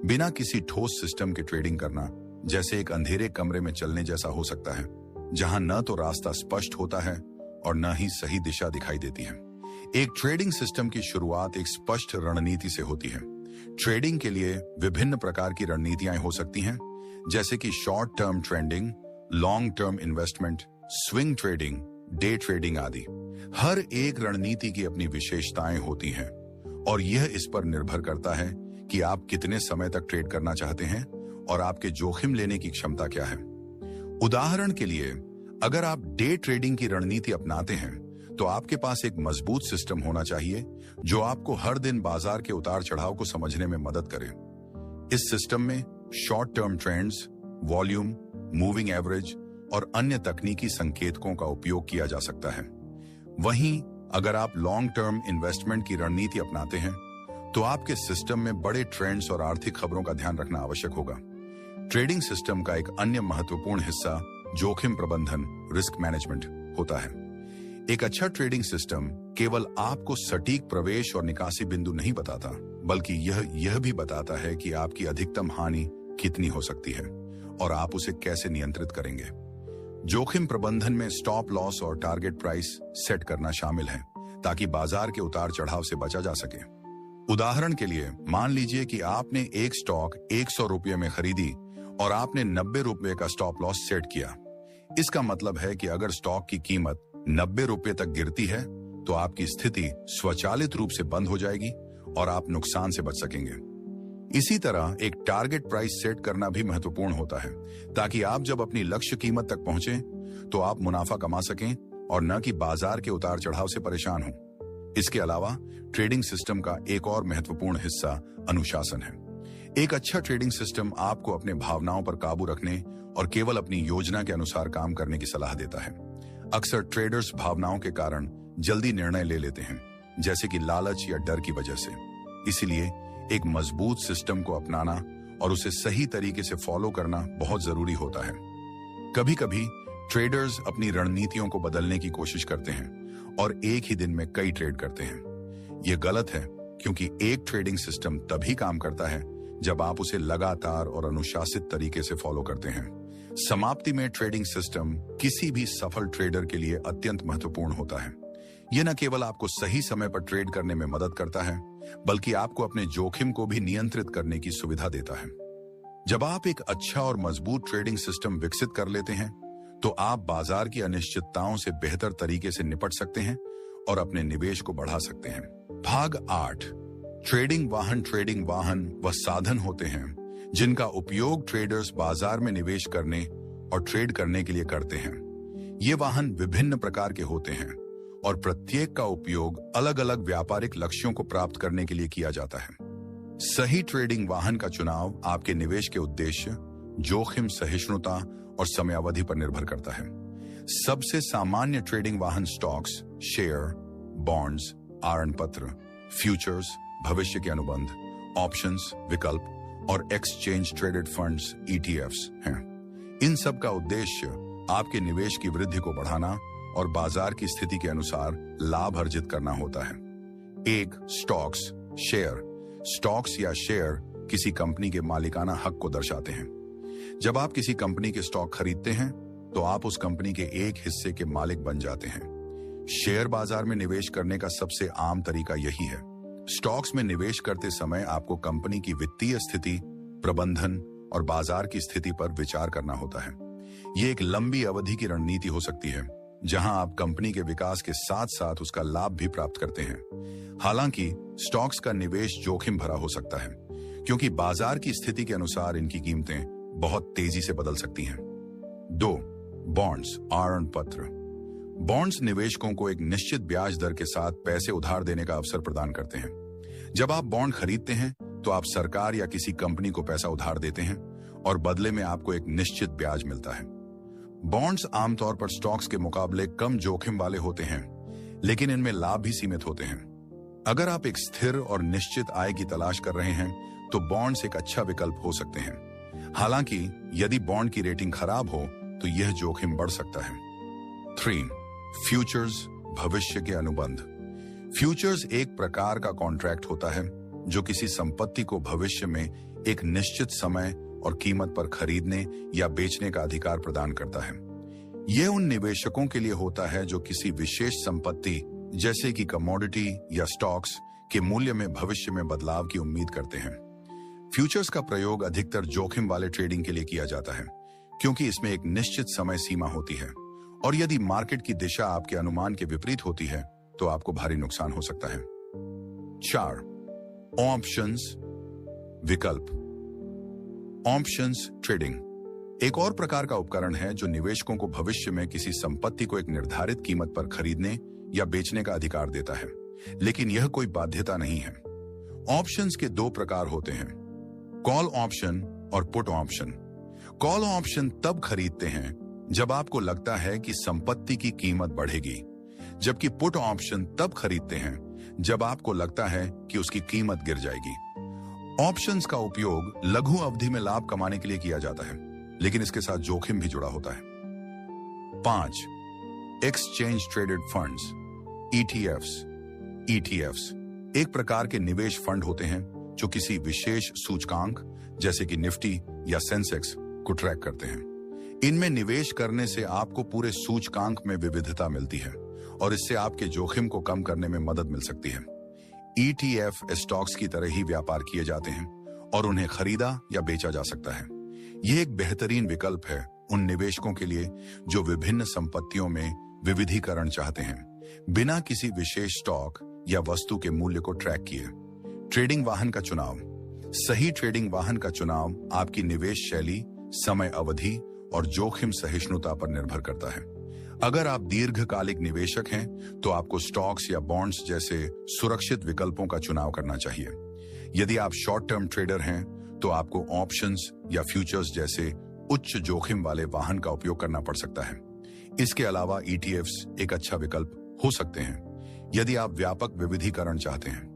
बिना किसी ठोस सिस्टम के ट्रेडिंग करना जैसे एक अंधेरे कमरे में चलने जैसा हो सकता है, जहां न तो रास्ता स्पष्ट होता है और न ही सही दिशा दिखाई देती है। एक ट्रेडिंग सिस्टम की शुरुआत एक स्पष्ट रणनीति से होती है। ट्रेडिंग के लिए विभिन्न प्रकार की रणनीतियां हो सकती हैं, जैसे कि short term trading, long term investment, swing trading, day trading आदि। हर एक रणनीति की अपनी विशेषताएं होती हैं और यह इस पर निर्भर करता है कि आप कितने समय तक ट्रेड करना चाहते हैं और आपके जोखिम लेने की क्षमता क्या है। उदाहरण के लिए, अगर आप डे ट्रेडिंग की रणनीति अपनाते हैं तो आपके पास एक मजबूत सिस्टम होना चाहिए जो आपको हर दिन बाजार के उतार चढ़ाव को समझने में मदद करे। इस सिस्टम में short term trends, volume, moving average और अन्य तकनीकी संकेतकों का उपयोग किया जा सकता है। वहीं अगर आप लॉन्ग टर्म इन्वेस्टमेंट की रणनीति अपनाते हैं तो आपके सिस्टम में बड़े ट्रेंड्स और आर्थिक खबरों का ध्यान रखना आवश्यक होगा। ट्रेडिंग सिस्टम का एक अन्य महत्वपूर्ण हिस्सा जोखिम प्रबंधन, रिस्क मैनेजमेंट होता है। एक अच्छा ट्रेडिंग सिस्टम केवल आपको सटीक प्रवेश और निकासी बिंदु नहीं बताता, बल्कि यह भी बताता है कि आपकी अधिकतम हानि कितनी हो सकती है और आप उसे कैसे नियंत्रित करेंगे। जोखिम प्रबंधन में स्टॉप लॉस और टारगेट प्राइस सेट करना शामिल है ताकि बाजार के उतार चढ़ाव से बचा जा सके। उदाहरण के लिए, मान लीजिए कि आपने एक स्टॉक 100 रुपये में खरीदी और आपने 90 रुपये का स्टॉप लॉस सेट किया। इसका मतलब है कि अगर स्टॉक की कीमत 90 रुपये तक गिरती है तो आपकी स्थिति स्वचालित रूप से बंद हो जाएगी और आप नुकसान से बच सकेंगे। इसी तरह एक टारगेट प्राइस सेट करना भी महत्वपूर्ण होता है ताकि आप जब अपनी लक्ष्य कीमत तक पहुंचें तो आप मुनाफा कमा सकें और न कि बाजार के उतार चढ़ाव से परेशान हों। इसके अलावा ट्रेडिंग सिस्टम का एक और महत्वपूर्ण हिस्सा अनुशासन है। एक अच्छा ट्रेडिंग सिस्टम आपको अपने भावनाओं पर काबू रखने और केवल अपनी योजना के अनुसार काम करने की सलाह देता है। अक्सर ट्रेडर्स भावनाओं के कारण जल्दी निर्णय ले लेते हैं, जैसे कि लालच या डर की वजह से। इसीलिए एक मजबूत सिस्टम को अपनाना और उसे सही तरीके से फॉलो करना बहुत जरूरी होता है। कभी कभी ट्रेडर्स अपनी रणनीतियों को बदलने की कोशिश करते हैं और एक ही दिन में कई ट्रेड करते हैं। यह गलत है, क्योंकि एक ट्रेडिंग सिस्टम तभी काम करता है जब आप उसे लगातार और अनुशासित तरीके से फॉलो करते हैं। समाप्ति में ट्रेडिंग सिस्टम किसी भी सफल ट्रेडर के लिए अत्यंत महत्वपूर्ण होता है। यह न केवल आपको सही समय पर ट्रेड करने में मदद करता है, बल्कि आपको अपने जोखिम को भी नियंत्रित करने की सुविधा देता है। जब आप एक अच्छा और मजबूत ट्रेडिंग सिस्टम विकसित कर लेते हैं तो आप बाजार की अनिश्चितताओं से बेहतर तरीके से निपट सकते हैं और अपने निवेश को बढ़ा सकते हैं। भाग 8, ट्रेडिंग वाहन वह साधन होते हैं जिनका उपयोग ट्रेडर्स बाजार में निवेश करने और ट्रेड करने के लिए करते हैं। ये वाहन विभिन्न प्रकार के होते हैं और प्रत्येक का उपयोग अलग अलग व्यापारिक लक्ष्यों को प्राप्त करने के लिए किया जाता है। सही ट्रेडिंग वाहन का चुनाव आपके निवेश के उद्देश्य, जोखिम सहिष्णुता और समयावधि पर निर्भर करता है। सबसे सामान्य ट्रेडिंग वाहन स्टॉक्स, शेयर, बॉन्ड्स, आरण पत्र, फ्यूचर्स, भविष्य के अनुबंध, ऑप्शंस, विकल्प और एक्सचेंज ट्रेडेड फंड्स ETFs हैं। इन सब का उद्देश्य आपके निवेश की वृद्धि को बढ़ाना और बाजार की स्थिति के अनुसार लाभ अर्जित करना होता है। एक, स्टॉक्स, शेयर। स्टॉक्स या शेयर किसी कंपनी के मालिकाना हक को दर्शाते हैं। जब आप किसी कंपनी के स्टॉक खरीदते हैं तो आप उस कंपनी के एक हिस्से के मालिक बन जाते हैं। शेयर बाजार में निवेश करने का सबसे आम तरीका यही है। स्टॉक्स में निवेश करते समय आपको कंपनी की वित्तीय स्थिति, प्रबंधन और बाजार की स्थिति पर विचार करना होता है। ये एक लंबी अवधि की रणनीति हो सकती है, जहां आप कंपनी के विकास के साथ साथ उसका लाभ भी प्राप्त करते हैं। हालांकि स्टॉक्स का निवेश जोखिम भरा हो सकता है, क्योंकि बाजार की स्थिति के अनुसार इनकी कीमतें बहुत तेजी से बदल सकती हैं। 2, बॉन्ड्स, आरण पत्र। बॉन्ड्स निवेशकों को एक निश्चित ब्याज दर के साथ पैसे उधार देने का अवसर प्रदान करते हैं। जब आप बॉन्ड खरीदते हैं तो आप सरकार या किसी कंपनी को पैसा उधार देते हैं और बदले में आपको एक निश्चित ब्याज मिलता है। बॉन्ड्स आमतौर पर स्टॉक्स के मुकाबले कम जोखिम वाले होते हैं, लेकिन इनमें लाभ भी सीमित होते हैं। अगर आप एक स्थिर और निश्चित आय की तलाश कर रहे हैं तो बॉन्ड्स एक अच्छा विकल्प हो सकते हैं। हालांकि यदि बॉन्ड की रेटिंग खराब हो तो यह जोखिम बढ़ सकता है। 3, फ्यूचर्स, भविष्य के अनुबंध। फ्यूचर्स एक प्रकार का कॉन्ट्रैक्ट होता है जो किसी संपत्ति को भविष्य में एक निश्चित समय और कीमत पर खरीदने या बेचने का अधिकार प्रदान करता है। यह उन निवेशकों के लिए होता है जो किसी विशेष संपत्ति जैसे कि कमोडिटी या स्टॉक्स के मूल्य में भविष्य में बदलाव की उम्मीद करते हैं। फ्यूचर्स का प्रयोग अधिकतर जोखिम वाले ट्रेडिंग के लिए किया जाता है, क्योंकि इसमें एक निश्चित समय सीमा होती है और यदि मार्केट की दिशा आपके अनुमान के विपरीत होती है तो आपको भारी नुकसान हो सकता है। 4, ऑप्शंस, विकल्प। ऑप्शंस ट्रेडिंग एक और प्रकार का उपकरण है जो निवेशकों को भविष्य में किसी संपत्ति को एक निर्धारित कीमत पर खरीदने या बेचने का अधिकार देता है, लेकिन यह कोई बाध्यता नहीं है। ऑप्शंस के 2 प्रकार होते हैं, कॉल ऑप्शन और पुट ऑप्शन। कॉल ऑप्शन तब खरीदते हैं जब आपको लगता है कि संपत्ति की कीमत बढ़ेगी, जबकि पुट ऑप्शन तब खरीदते हैं जब आपको लगता है कि उसकी कीमत गिर जाएगी। ऑप्शंस का उपयोग लघु अवधि में लाभ कमाने के लिए किया जाता है, लेकिन इसके साथ जोखिम भी जुड़ा होता है। 5, एक्सचेंज ट्रेडेड फंड्स, ETFs एक प्रकार के निवेश फंड होते हैं जो किसी विशेष सूचकांक जैसे कि निफ्टी या सेंसेक्स को ट्रैक करते हैं। इनमें निवेश करने से आपको पूरे सूचकांक में विविधता मिलती है और इससे आपके जोखिम को कम करने में मदद मिल सकती है। ETF स्टॉक्स की तरह ही व्यापार किए जाते हैं और उन्हें खरीदा या बेचा जा सकता है। यह एक बेहतरीन विकल्प है उन निवेशकों के लिए जो विभिन्न संपत्तियों में विविधीकरण चाहते हैं, बिना किसी विशेष स्टॉक या वस्तु के मूल्य को ट्रैक किए। ट्रेडिंग वाहन का चुनाव। सही ट्रेडिंग वाहन का चुनाव आपकी निवेश शैली, समय अवधि और जोखिम सहिष्णुता पर निर्भर करता है। अगर आप दीर्घकालिक निवेशक हैं तो आपको स्टॉक्स या बॉन्ड्स जैसे सुरक्षित विकल्पों का चुनाव करना चाहिए। यदि आप शॉर्ट टर्म ट्रेडर हैं तो आपको ऑप्शंस या फ्यूचर्स जैसे उच्च जोखिम वाले वाहन का उपयोग करना पड़ सकता है। इसके अलावा ETFs एक अच्छा विकल्प हो सकते हैं यदि आप व्यापक विविधीकरण चाहते हैं।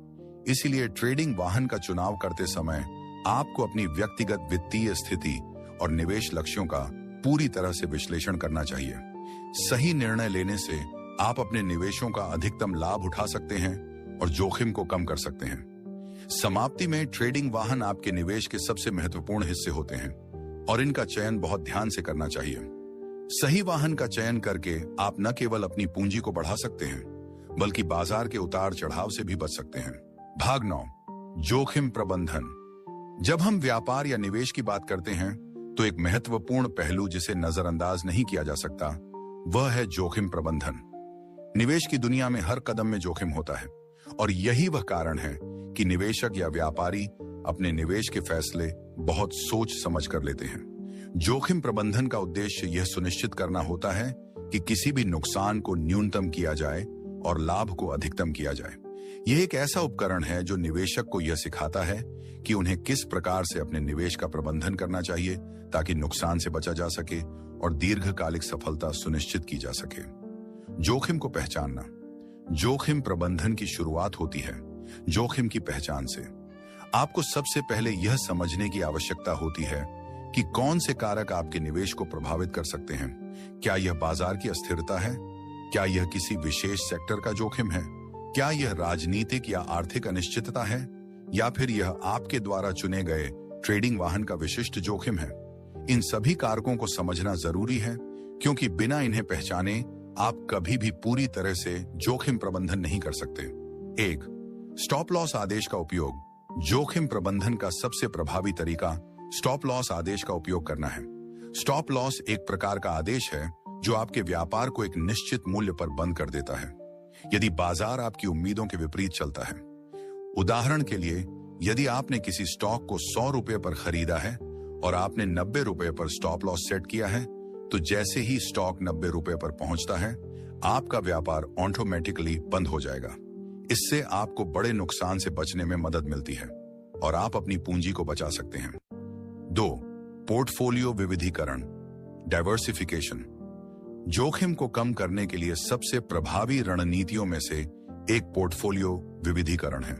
इसीलिए ट्रेडिंग वाहन का चुनाव करते समय आपको अपनी व्यक्तिगत वित्तीय स्थिति और निवेश लक्ष्यों का पूरी तरह से विश्लेषण करना चाहिए। सही निर्णय लेने से आप अपने निवेशों का अधिकतम लाभ उठा सकते हैं और जोखिम को कम कर सकते हैं। समाप्ति में ट्रेडिंग वाहन आपके निवेश के सबसे महत्वपूर्ण हिस्से होते हैं और इनका चयन बहुत ध्यान से करना चाहिए। सही वाहन का चयन करके आप न केवल अपनी पूंजी को बढ़ा सकते हैं, बल्कि बाजार के उतार चढ़ाव से भी बच सकते हैं। भाग 9, जोखिम प्रबंधन। जब हम व्यापार या निवेश की बात करते हैं तो एक महत्वपूर्ण पहलू जिसे नजरअंदाज नहीं किया जा सकता वह है जोखिम प्रबंधन। निवेश की दुनिया में हर कदम में जोखिम होता है और यही वह कारण है कि निवेशक या व्यापारी अपने निवेश के फैसले बहुत सोच समझ कर लेते हैं। जोखिम प्रबंधन का उद्देश्य यह सुनिश्चित करना होता है कि किसी भी नुकसान को न्यूनतम किया जाए और लाभ को अधिकतम किया जाए। यह एक ऐसा उपकरण है जो निवेशक को यह सिखाता है कि उन्हें किस प्रकार से अपने निवेश का प्रबंधन करना चाहिए ताकि नुकसान से बचा जा सके और दीर्घकालिक सफलता सुनिश्चित की जा सके। जोखिम को पहचानना। जोखिम प्रबंधन की शुरुआत होती है जोखिम की पहचान से। आपको सबसे पहले यह समझने की आवश्यकता होती है कि कौन से कारक आपके निवेश को प्रभावित कर सकते हैं। क्या यह बाजार की अस्थिरता है? क्या यह किसी विशेष सेक्टर का जोखिम है? क्या यह राजनीतिक या आर्थिक अनिश्चितता है? या फिर यह आपके द्वारा चुने गए ट्रेडिंग वाहन का विशिष्ट जोखिम है? इन सभी कारकों को समझना जरूरी है, क्योंकि बिना इन्हें पहचाने आप कभी भी पूरी तरह से जोखिम प्रबंधन नहीं कर सकते। 1. स्टॉप लॉस आदेश का उपयोग। जोखिम प्रबंधन का सबसे प्रभावी तरीका स्टॉप लॉस आदेश का उपयोग करना है। स्टॉप लॉस एक प्रकार का आदेश है जो आपके व्यापार को एक निश्चित मूल्य पर बंद कर देता है यदि बाजार आपकी उम्मीदों के विपरीत चलता है। उदाहरण के लिए, यदि आपने किसी स्टॉक को 100 रुपए पर खरीदा है और आपने 90 रुपए पर स्टॉप लॉस सेट किया है, तो जैसे ही स्टॉक 90 रुपए पर पहुंचता है, आपका व्यापार ऑटोमेटिकली बंद हो जाएगा। इससे आपको बड़े नुकसान से बचने में मदद मिलती है और आप अपनी पूंजी को बचा सकते हैं। 2. पोर्टफोलियो विविधीकरण, डाइवर्सिफिकेशन। जोखिम को कम करने के लिए सबसे प्रभावी रणनीतियों में से एक पोर्टफोलियो विविधीकरण है।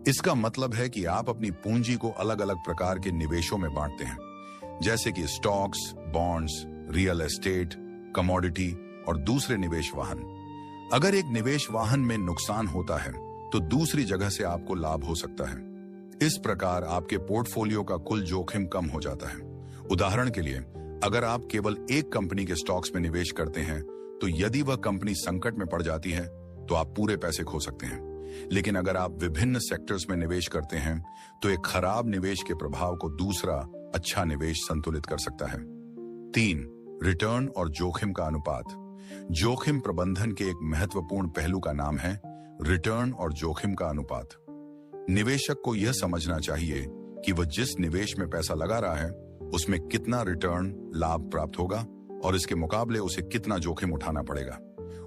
इसका मतलब है कि आप अपनी पूंजी को अलग अलग प्रकार के निवेशों में बांटते हैं, जैसे कि stocks, bonds, real estate, commodity और दूसरे निवेश वाहन। अगर एक निवेश वाहन में नुकसान होता है तो दूसरी जगह से आपको लाभ हो सकता है। इस प्रकार आपके पोर्टफोलियो का कुल जोखिम कम हो जाता है। उदाहरण के लिए, अगर आप केवल एक कंपनी के स्टॉक्स में निवेश करते हैं, तो यदि वह कंपनी संकट में पड़ जाती है तो आप पूरे पैसे खो सकते हैं। लेकिन अगर आप विभिन्न सेक्टर्स में निवेश करते हैं, तो एक खराब निवेश के प्रभाव को दूसरा अच्छा निवेश संतुलित कर सकता है। 3. रिटर्न और जोखिम का अनुपात। जोखिम प्रबंधन के एक महत्वपूर्ण पहलू का नाम है रिटर्न और जोखिम का अनुपात। निवेशक को यह समझना चाहिए कि वह जिस निवेश में पैसा लगा रहा है, उसमें कितना रिटर्न लाभ प्राप्त होगा और इसके मुकाबले उसे कितना जोखिम उठाना पड़ेगा।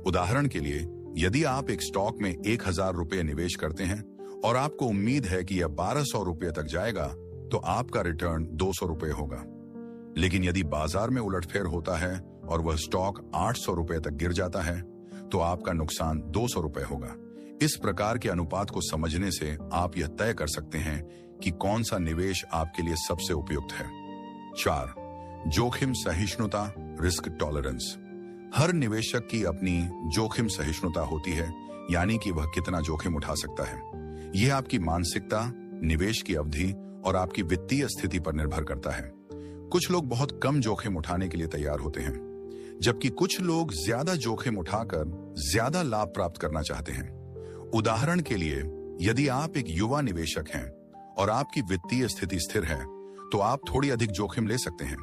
उदाहरण के लिए, यदि आप एक स्टॉक में 1000 रुपये निवेश करते हैं और आपको उम्मीद है कि यह 1200 रुपये तक जाएगा, तो आपका रिटर्न 200 रुपये होगा। लेकिन यदि बाजार में उलटफेर होता है और वह स्टॉक 800 रुपये तक गिर जाता है, तो आपका नुकसान 200 रुपये होगा। इस प्रकार के अनुपात को समझने से आप यह तय कर सकते हैं कि कौन सा निवेश आपके लिए सबसे उपयुक्त है। 4. जोखिम सहिष्णुता, रिस्क टॉलरेंस। हर निवेशक की अपनी जोखिम सहिष्णुता होती है, यानी कि वह कितना जोखिम उठा सकता है। यह आपकी मानसिकता, निवेश की अवधि और आपकी वित्तीय स्थिति पर निर्भर करता है। कुछ लोग बहुत कम जोखिम उठाने के लिए तैयार होते हैं, जबकि कुछ लोग ज्यादा जोखिम उठाकर ज्यादा लाभ प्राप्त करना चाहते हैं। उदाहरण के लिए, यदि आप एक युवा निवेशक हैं और आपकी वित्तीय स्थिति स्थिर है, तो आप थोड़ी अधिक जोखिम ले सकते हैं,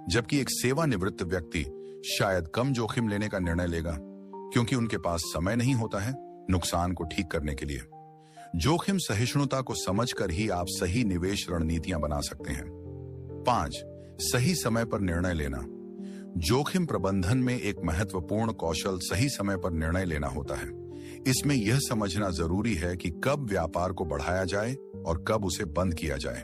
जबकि एक सेवानिवृत्त व्यक्ति शायद कम जोखिम लेने का निर्णय लेगा, क्योंकि उनके पास समय नहीं होता है नुकसान को ठीक करने के लिए। जोखिम सहिष्णुता को समझकर ही आप सही निवेश रणनीतियां बना सकते हैं। 5. सही समय पर निर्णय लेना। जोखिम प्रबंधन में एक महत्वपूर्ण कौशल सही समय पर निर्णय लेना होता है। इसमें यह समझना जरूरी है कि कब व्यापार को बढ़ाया जाए और कब उसे बंद किया जाए।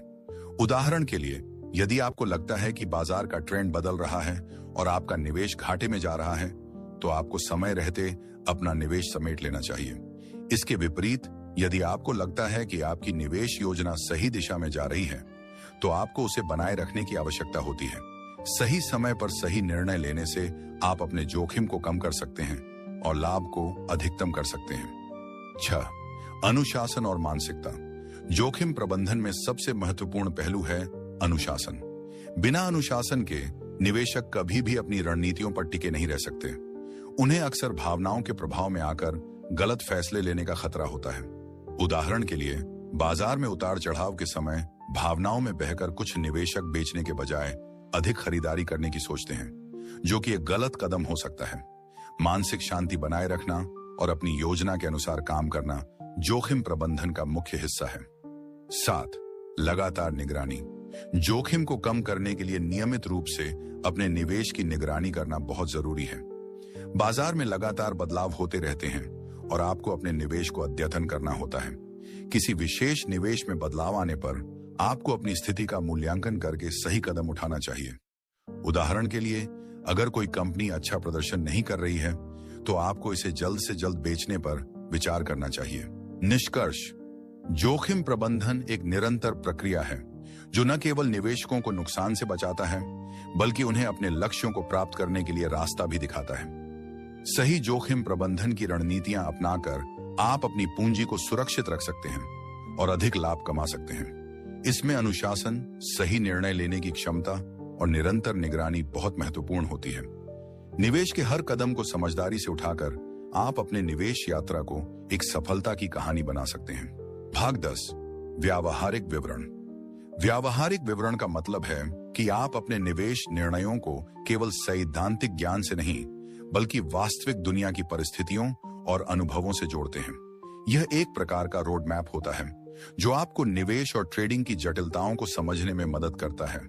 उदाहरण के लिए, यदि आपको लगता है कि बाजार का ट्रेंड बदल रहा है और आपका निवेश घाटे में जा रहा है, तो आपको समय रहते अपना निवेश समेट लेना चाहिए। इसके विपरीत, यदि आपको लगता है कि आपकी निवेश योजना सही दिशा में जा रही है, तो आपको उसे बनाए रखने की आवश्यकता होती है। सही समय पर सही निर्णय लेने से आप अपने जोखिम को कम कर सकते हैं और लाभ को अधिकतम कर सकते हैं। 6. अनुशासन और मानसिकता। जोखिम प्रबंधन में सबसे महत्वपूर्ण पहलू है अनुशासन। बिना अनुशासन के निवेशक कभी भी अपनी रणनीतियों पर टिके नहीं रह सकते। उन्हें अक्सर भावनाओं के प्रभाव में आकर गलत फैसले लेने का खतरा होता है। उदाहरण के लिए, बाजार में उतार चढ़ाव के समय भावनाओं में बहकर कुछ निवेशक बेचने के बजाय अधिक खरीदारी करने की सोचते हैं, जो कि एक गलत कदम हो सकता है। मानसिक शांति बनाए रखना और अपनी योजना के अनुसार काम करना जोखिम प्रबंधन का मुख्य हिस्सा है। 7. लगातार निगरानी। जोखिम को कम करने के लिए नियमित रूप से अपने निवेश की निगरानी करना बहुत जरूरी है। बाजार में लगातार बदलाव होते रहते हैं और आपको अपने निवेश को अद्यतन करना होता है। किसी विशेष निवेश में बदलाव आने पर आपको अपनी स्थिति का मूल्यांकन करके सही कदम उठाना चाहिए। उदाहरण के लिए, अगर कोई कंपनी अच्छा प्रदर्शन नहीं कर रही है तो आपको इसे जल्द से जल्द बेचने पर विचार करना चाहिए। निष्कर्ष, जोखिम प्रबंधन एक निरंतर प्रक्रिया है जो न केवल निवेशकों को नुकसान से बचाता है बल्कि उन्हें अपने लक्ष्यों को प्राप्त करने के लिए रास्ता भी दिखाता है। सही जोखिम प्रबंधन की रणनीतियां अपनाकर आप अपनी पूंजी को सुरक्षित रख सकते हैं और अधिक लाभ कमा सकते हैं। इसमें अनुशासन, सही निर्णय लेने की क्षमता और निरंतर निगरानी बहुत महत्वपूर्ण होती है। निवेश के हर कदम को समझदारी से उठाकर आप अपने निवेश यात्रा को एक सफलता की कहानी बना सकते हैं। भाग 10, व्यावहारिक विवरण। व्यावहारिक विवरण का मतलब है कि आप अपने निवेश निर्णयों को केवल सैद्धांतिक ज्ञान से नहीं बल्कि वास्तविक दुनिया की परिस्थितियों और अनुभवों से जोड़ते हैं। यह एक प्रकार का रोड मैप होता है जो आपको निवेश और ट्रेडिंग की जटिलताओं को समझने में मदद करता है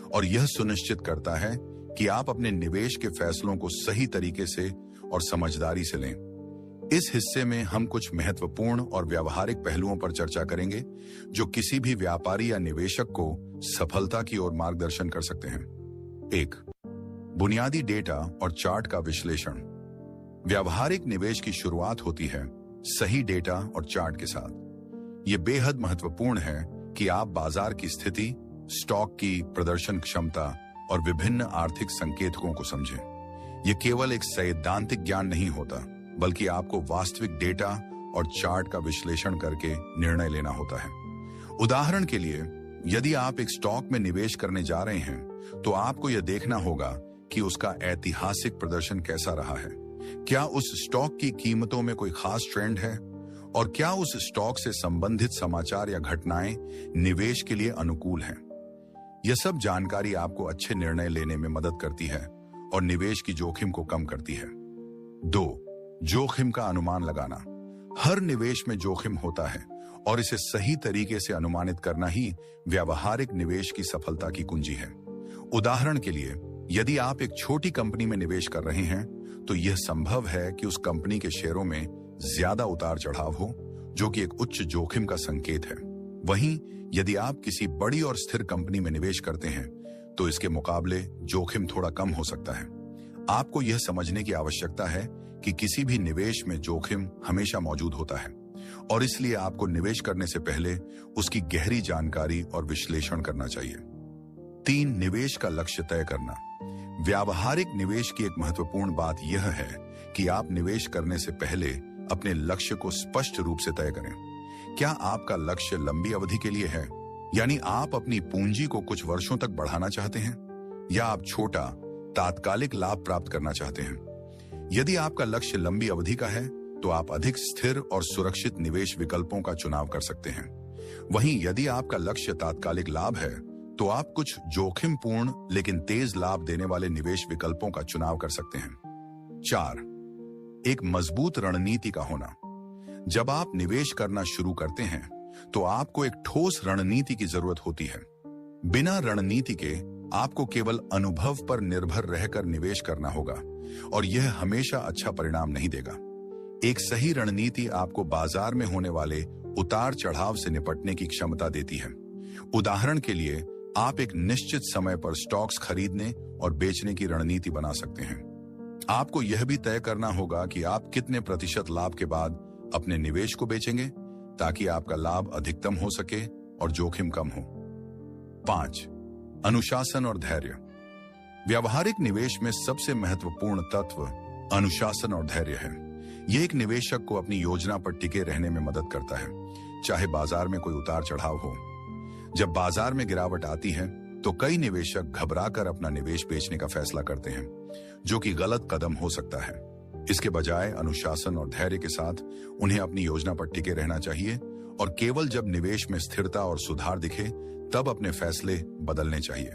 और यह सुनिश्चित करता है कि आप अपने निवेश के फैसलों को सही तरीके से और समझदारी से लें। इस हिस्से में हम कुछ महत्वपूर्ण और व्यावहारिक पहलुओं पर चर्चा करेंगे जो किसी भी व्यापारी या निवेशक को सफलता की ओर मार्गदर्शन कर सकते हैं। 1. बुनियादी डेटा और चार्ट का विश्लेषण। व्यावहारिक निवेश की शुरुआत होती है सही डेटा और चार्ट के साथ। यह बेहद महत्वपूर्ण है कि आप बाजार की स्थिति, स्टॉक की प्रदर्शन क्षमता और विभिन्न आर्थिक संकेतकों को समझें। यह केवल एक सैद्धांतिक ज्ञान नहीं होता बल्कि आपको वास्तविक डेटा और चार्ट का विश्लेषण करके निर्णय लेना होता है। उदाहरण के लिए, यदि आप एक स्टॉक में निवेश करने जा रहे हैं तो आपको यह देखना होगा कि उसका ऐतिहासिक प्रदर्शन कैसा रहा है। क्या उस स्टॉक की कीमतों में कोई खास ट्रेंड है और क्या उस स्टॉक से संबंधित समाचार या घटनाएं निवेश के लिए अनुकूल हैं। यह सब जानकारी आपको अच्छे निर्णय लेने में मदद करती है और निवेश की जोखिम को कम करती है। 2. जोखिम का अनुमान लगाना। हर निवेश में जोखिम होता है और इसे सही तरीके से अनुमानित करना ही व्यावहारिक निवेश की सफलता की कुंजी है। उदाहरण के लिए, यदि आप एक छोटी कंपनी में निवेश कर रहे हैं तो यह संभव है कि उस कंपनी के शेयरों में ज्यादा उतार चढ़ाव हो, जो कि एक उच्च जोखिम का संकेत है। वहीं यदि आप किसी बड़ी और स्थिर कंपनी में निवेश करते हैं तो इसके मुकाबले जोखिम थोड़ा कम हो सकता है। आपको यह समझने की आवश्यकता है कि किसी भी निवेश में जोखिम हमेशा मौजूद होता है और इसलिए आपको निवेश करने से पहले उसकी गहरी जानकारी और विश्लेषण करना चाहिए। 3. निवेश का लक्ष्य तय करना। व्यावहारिक निवेश की एक महत्वपूर्ण बात यह है कि आप निवेश करने से पहले अपने लक्ष्य को स्पष्ट रूप से तय करें। क्या आपका लक्ष्य लंबी अवधि के लिए है, यानी आप अपनी पूंजी को कुछ वर्षों तक बढ़ाना चाहते हैं, या आप छोटा तात्कालिक लाभ प्राप्त करना चाहते हैं? यदि आपका लक्ष्य लंबी अवधि का है तो आप अधिक स्थिर और सुरक्षित निवेश विकल्पों का चुनाव कर सकते हैं। वहीं यदि आपका लक्ष्य तात्कालिक लाभ है तो आप कुछ जोखिमपूर्ण लेकिन तेज लाभ देने वाले निवेश विकल्पों का चुनाव कर सकते हैं। 4. एक मजबूत रणनीति का होना। जब आप निवेश करना शुरू करते हैं तो आपको एक ठोस रणनीति की जरूरत होती है। बिना रणनीति के आपको केवल अनुभव पर निर्भर रहकर निवेश करना होगा और यह हमेशा अच्छा परिणाम नहीं देगा। एक सही रणनीति आपको बाजार में होने वाले उतार चढ़ाव से निपटने की क्षमता देती है। उदाहरण के लिए, आप एक निश्चित समय पर स्टॉक्स खरीदने और बेचने की रणनीति बना सकते हैं। आपको यह भी तय करना होगा कि आप कितने प्रतिशत लाभ के बाद अपने निवेश को बेचेंगे ताकि आपका लाभ अधिकतम हो सके और जोखिम कम हो। 5. अनुशासन और धैर्य। व्यावहारिक निवेश में सबसे महत्वपूर्ण तत्व अनुशासन और धैर्य है। यह एक निवेशक को अपनी योजना पर टिके रहने में मदद करता है, चाहे बाजार में कोई उतार चढ़ाव हो। जब बाजार में गिरावट आती है तो कई निवेशक घबराकर अपना निवेश बेचने का फैसला करते हैं, जो कि गलत कदम हो सकता है। इसके बजाय अनुशासन और धैर्य के साथ उन्हें अपनी योजना पर टिके रहना चाहिए और केवल जब निवेश में स्थिरता और सुधार दिखे तब अपने फैसले बदलने चाहिए।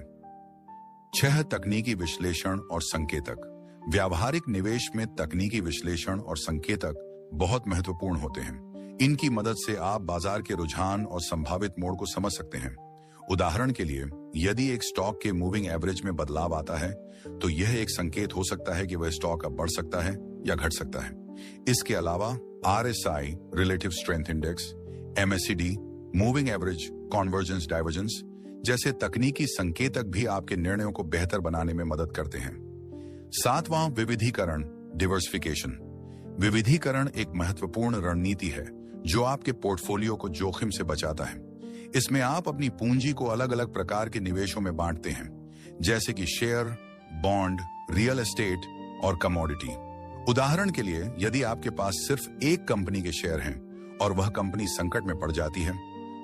6. तकनीकी विश्लेषण और संकेतक। व्यावहारिक निवेश में तकनीकी विश्लेषण और संकेतक बहुत महत्वपूर्ण होते हैं। इनकी मदद से आप बाजार के रुझान और संभावित मोड़ को समझ सकते हैं। उदाहरण के लिए, यदि एक स्टॉक के मूविंग एवरेज में बदलाव आता है तो यह एक संकेत हो सकता है कि वह स्टॉक अब बढ़ सकता है या घट सकता है। इसके अलावा RSI relative strength index, MACD moving average convergence divergence जैसे तकनीकी संकेतक भी आपके निर्णयों को बेहतर बनाने में मदद करते हैं। सातवां, विविधीकरण, डिवर्सिफिकेशन। विविधीकरण एक महत्वपूर्ण रणनीति है जो आपके पोर्टफोलियो को जोखिम से बचाता है। इसमें आप अपनी पूंजी को अलग अलग प्रकार के निवेशों में बांटते हैं, जैसे कि शेयर, बॉन्ड, रियल एस्टेट और कमोडिटी। उदाहरण के लिए, यदि आपके पास सिर्फ एक कंपनी के शेयर हैं और वह कंपनी संकट में पड़ जाती है,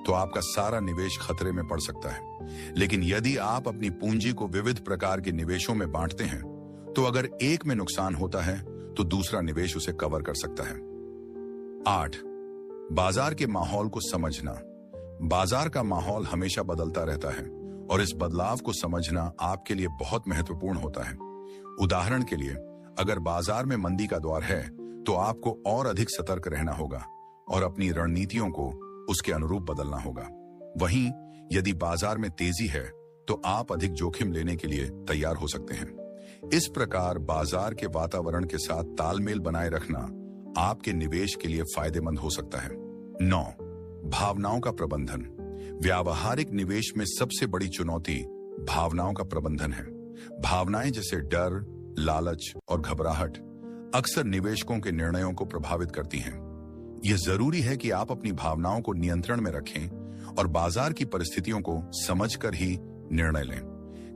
तो आपका सारा निवेश खतरे में पड़ सकता है। लेकिन यदि आप अपनी पूंजी को विविध प्रकार के निवेशों में बांटते हैं, तो अगर एक में नुकसान होता है तो दूसरा निवेश उसे कवर कर सकता है। 8, बाजार के माहौल को समझना। बाजार का माहौल हमेशा बदलता रहता है और इस बदलाव को समझना आपके लिए बहुत महत्वपूर्ण होता है। उदाहरण के लिए, अगर बाजार में मंदी का दौर है तो आपको और अधिक सतर्क रहना होगा और अपनी रणनीतियों को उसके अनुरूप बदलना होगा। वहीं यदि बाजार में तेजी है तो आप अधिक जोखिम लेने के लिए तैयार हो सकते हैं। इस प्रकार बाजार के वातावरण के साथ तालमेल बनाए रखना आपके निवेश के लिए फायदेमंद हो सकता है। 9, भावनाओं का प्रबंधन। व्यावहारिक निवेश में सबसे बड़ी चुनौती भावनाओं का प्रबंधन है। भावनाएं जैसे डर, लालच और घबराहट अक्सर निवेशकों के निर्णयों को प्रभावित करती हैं। यह जरूरी है कि आप अपनी भावनाओं को नियंत्रण में रखें और बाजार की परिस्थितियों को समझकर ही निर्णय लें।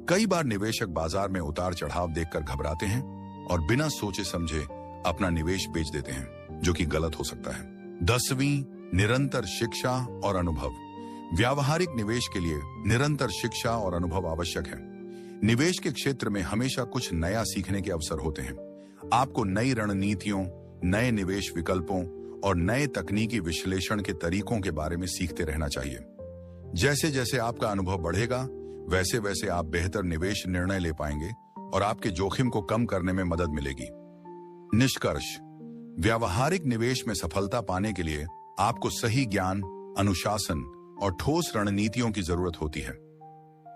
कई बार निवेशक बाजार में उतार चढ़ाव देखकर घबराते हैं और बिना सोचे समझे अपना निवेश बेच देते हैं, जो कि गलत हो सकता है। 10वीं, निरंतर शिक्षा और अनुभव। व्यावहारिक निवेश के लिए निरंतर शिक्षा और अनुभव आवश्यक है। निवेश के क्षेत्र में हमेशा कुछ नया सीखने के अवसर होते हैं। आपको नई रणनीतियों, नए निवेश विकल्पों और नए तकनीकी विश्लेषण के तरीकों के बारे में सीखते रहना चाहिए। जैसे जैसे आपका अनुभव बढ़ेगा, वैसे वैसे आप बेहतर निवेश निर्णय ले पाएंगे और आपके जोखिम को कम करने में मदद मिलेगी। निष्कर्ष, व्यावहारिक निवेश में सफलता पाने के लिए आपको सही ज्ञान, अनुशासन और ठोस रणनीतियों की जरूरत होती है।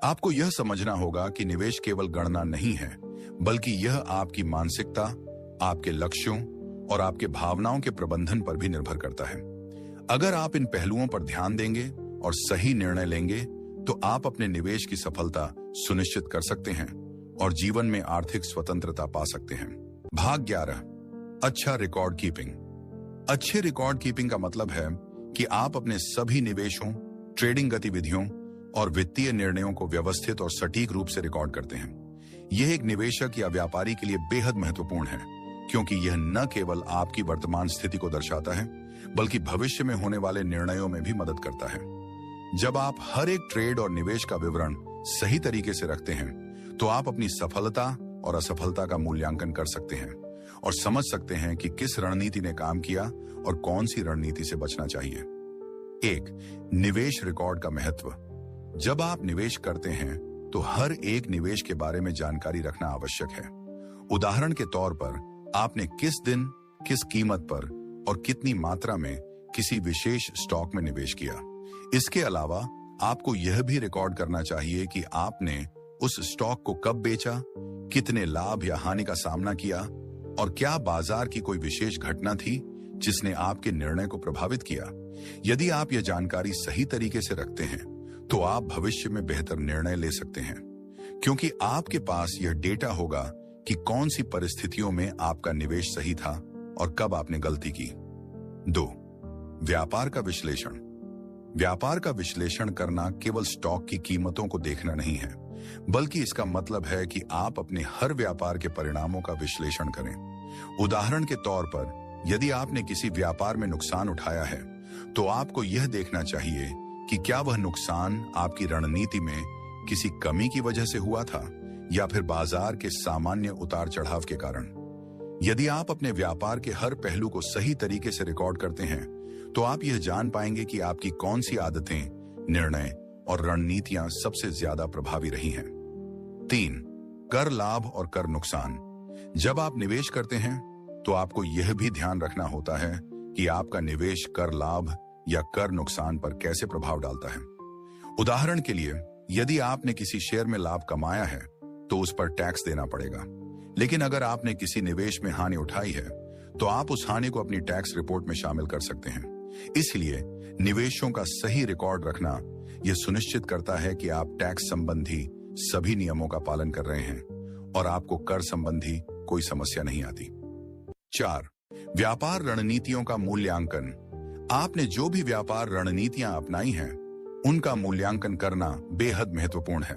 आपको यह समझना होगा कि निवेश केवल गणना नहीं है, बल्कि यह आपकी मानसिकता, आपके लक्ष्यों और आपके भावनाओं के प्रबंधन पर भी निर्भर करता है। अगर आप इन पहलुओं पर ध्यान देंगे और सही निर्णय लेंगे, तो आप अपने निवेश की सफलता सुनिश्चित कर सकते हैं और जीवन में आर्थिक स्वतंत्रता पा सकते हैं। भाग 11, अच्छा रिकॉर्ड कीपिंग। अच्छे रिकॉर्ड कीपिंग का मतलब है कि आप अपने सभी निवेशों, ट्रेडिंग गतिविधियों और वित्तीय निर्णयों को व्यवस्थित और सटीक रूप से रिकॉर्ड करते हैं। यह एक निवेशक या व्यापारी के लिए बेहद महत्वपूर्ण है, क्योंकि यह न केवल आपकी वर्तमान स्थिति को दर्शाता है, बल्कि भविष्य में होने वाले निर्णयों में भी मदद करता है। जब आप हर एक ट्रेड और निवेश का विवरण सही तरीके से रखते हैं, तो आप अपनी सफलता और असफलता का मूल्यांकन कर सकते हैं और समझ सकते हैं कि किस रणनीति ने काम किया और कौन सी रणनीति से बचना चाहिए। 1, निवेश रिकॉर्ड का महत्व। जब आप निवेश करते हैं, तो हर एक निवेश के बारे में जानकारी रखना आवश्यक है। उदाहरण के तौर पर, आपने किस दिन, किस कीमत पर और कितनी मात्रा में किसी विशेष स्टॉक में निवेश किया। इसके अलावा आपको यह भी रिकॉर्ड करना चाहिए कि आपने उस स्टॉक को कब बेचा, कितने लाभ या हानि का सामना किया और क्या बाजार की कोई विशेष घटना थी जिसने आपके निर्णय को प्रभावित किया। यदि आप यह जानकारी सही तरीके से रखते हैं, तो आप भविष्य में बेहतर निर्णय ले सकते हैं, क्योंकि आपके पास यह डेटा होगा कि कौन सी परिस्थितियों में आपका निवेश सही था और कब आपने गलती की। 2, व्यापार का विश्लेषण। व्यापार का विश्लेषण करना केवल स्टॉक की कीमतों को देखना नहीं है, बल्कि इसका मतलब है कि आप अपने हर व्यापार के परिणामों का विश्लेषण करें। उदाहरण के तौर पर, यदि आपने किसी व्यापार में नुकसान उठाया है, तो आपको यह देखना चाहिए कि क्या वह नुकसान आपकी रणनीति में किसी कमी की वजह से हुआ था या फिर बाजार के सामान्य उतार चढ़ाव के कारण। यदि आप अपने व्यापार के हर पहलू को सही तरीके से रिकॉर्ड करते हैं, तो आप यह जान पाएंगे कि आपकी कौन सी आदतें, निर्णय और रणनीतियां सबसे ज्यादा प्रभावी रही हैं। 3, कर लाभ और कर नुकसान। जब आप निवेश करते हैं, तो आपको यह भी ध्यान रखना होता है कि आपका निवेश कर लाभ या कर नुकसान पर कैसे प्रभाव डालता है। उदाहरण के लिए, यदि आपने किसी शेयर में लाभ कमाया है, तो उस पर टैक्स देना पड़ेगा। लेकिन अगर आपने किसी निवेश में हानि उठाई है, तो आप उस हानि को अपनी टैक्स रिपोर्ट में शामिल कर सकते हैं। इसलिए निवेशों का सही रिकॉर्ड रखना यह सुनिश्चित करता है कि आप टैक्स संबंधी सभी नियमों का पालन कर रहे हैं और आपको कर संबंधी कोई समस्या नहीं आती। 4. व्यापार रणनीतियों का मूल्यांकन। आपने जो भी व्यापार रणनीतियां अपनाई हैं, उनका मूल्यांकन करना बेहद महत्वपूर्ण है।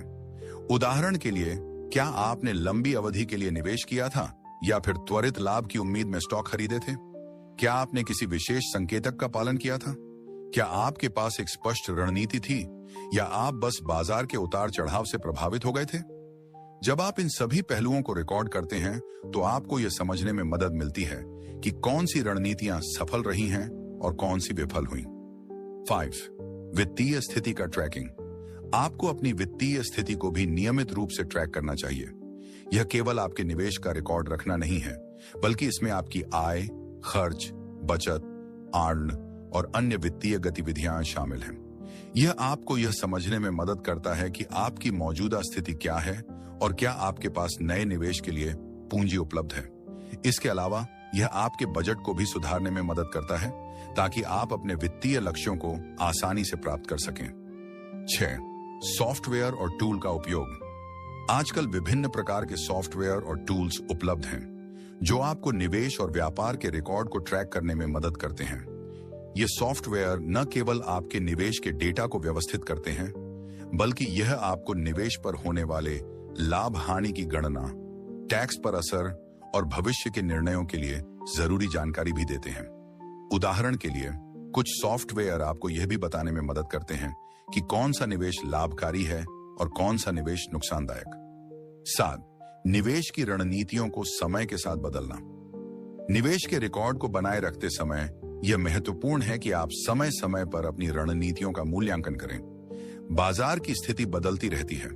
उदाहरण के लिए, क्या आपने लंबी अवधि के लिए निवेश किया था या फिर त्वरित लाभ की उम्मीद में स्टॉक खरीदे थे? क्या आपने किसी विशेष संकेतक का पालन किया था? क्या आपके पास एक स्पष्ट रणनीति थी या आप बस बाजार के उतार चढ़ाव से प्रभावित हो गए थे? जब आप इन सभी पहलुओं को रिकॉर्ड करते हैं, तो आपको यह समझने में मदद मिलती है कि कौन सी रणनीतियां सफल रही हैं और कौन सी विफल हुई। 5. वित्तीय स्थिति का ट्रैकिंग। आपको अपनी वित्तीय स्थिति को भी नियमित रूप से ट्रैक करना चाहिए। यह केवल आपके निवेश का रिकॉर्ड रखना नहीं है, बल्कि इसमें आपकी आय, खर्च, बचत, आर्न और अन्य वित्तीय गतिविधियां शामिल हैं। यह आपको यह समझने में मदद करता है कि आपकी मौजूदा स्थिति क्या है और क्या आपके पास नए निवेश के लिए पूंजी उपलब्ध है। इसके अलावा यह आपके बजट को भी सुधारने में मदद करता है, ताकि आप अपने वित्तीय लक्ष्यों को आसानी से प्राप्त कर सकें। 6. सॉफ्टवेयर और टूल का उपयोग। आजकल विभिन्न प्रकार के सॉफ्टवेयर और टूल्स उपलब्ध हैं, जो आपको निवेश और व्यापार के रिकॉर्ड को ट्रैक करने में मदद करते हैं। ये सॉफ्टवेयर न केवल आपके निवेश के डेटा को व्यवस्थित करते हैं, बल्कि यह आपको निवेश पर होने वाले लाभ हानि की गणना, टैक्स पर असर और भविष्य के निर्णयों के लिए जरूरी जानकारी भी देते हैं। उदाहरण के लिए, कुछ सॉफ्टवेयर आपको यह भी बताने में मदद करते हैं कि कौन सा निवेश लाभकारी है और कौन सा निवेश नुकसानदायक। 7. निवेश की रणनीतियों को समय के साथ बदलना। निवेश के रिकॉर्ड को बनाए रखते समय यह महत्वपूर्ण है कि आप समय समय पर अपनी रणनीतियों का मूल्यांकन करें। बाजार की स्थिति बदलती रहती है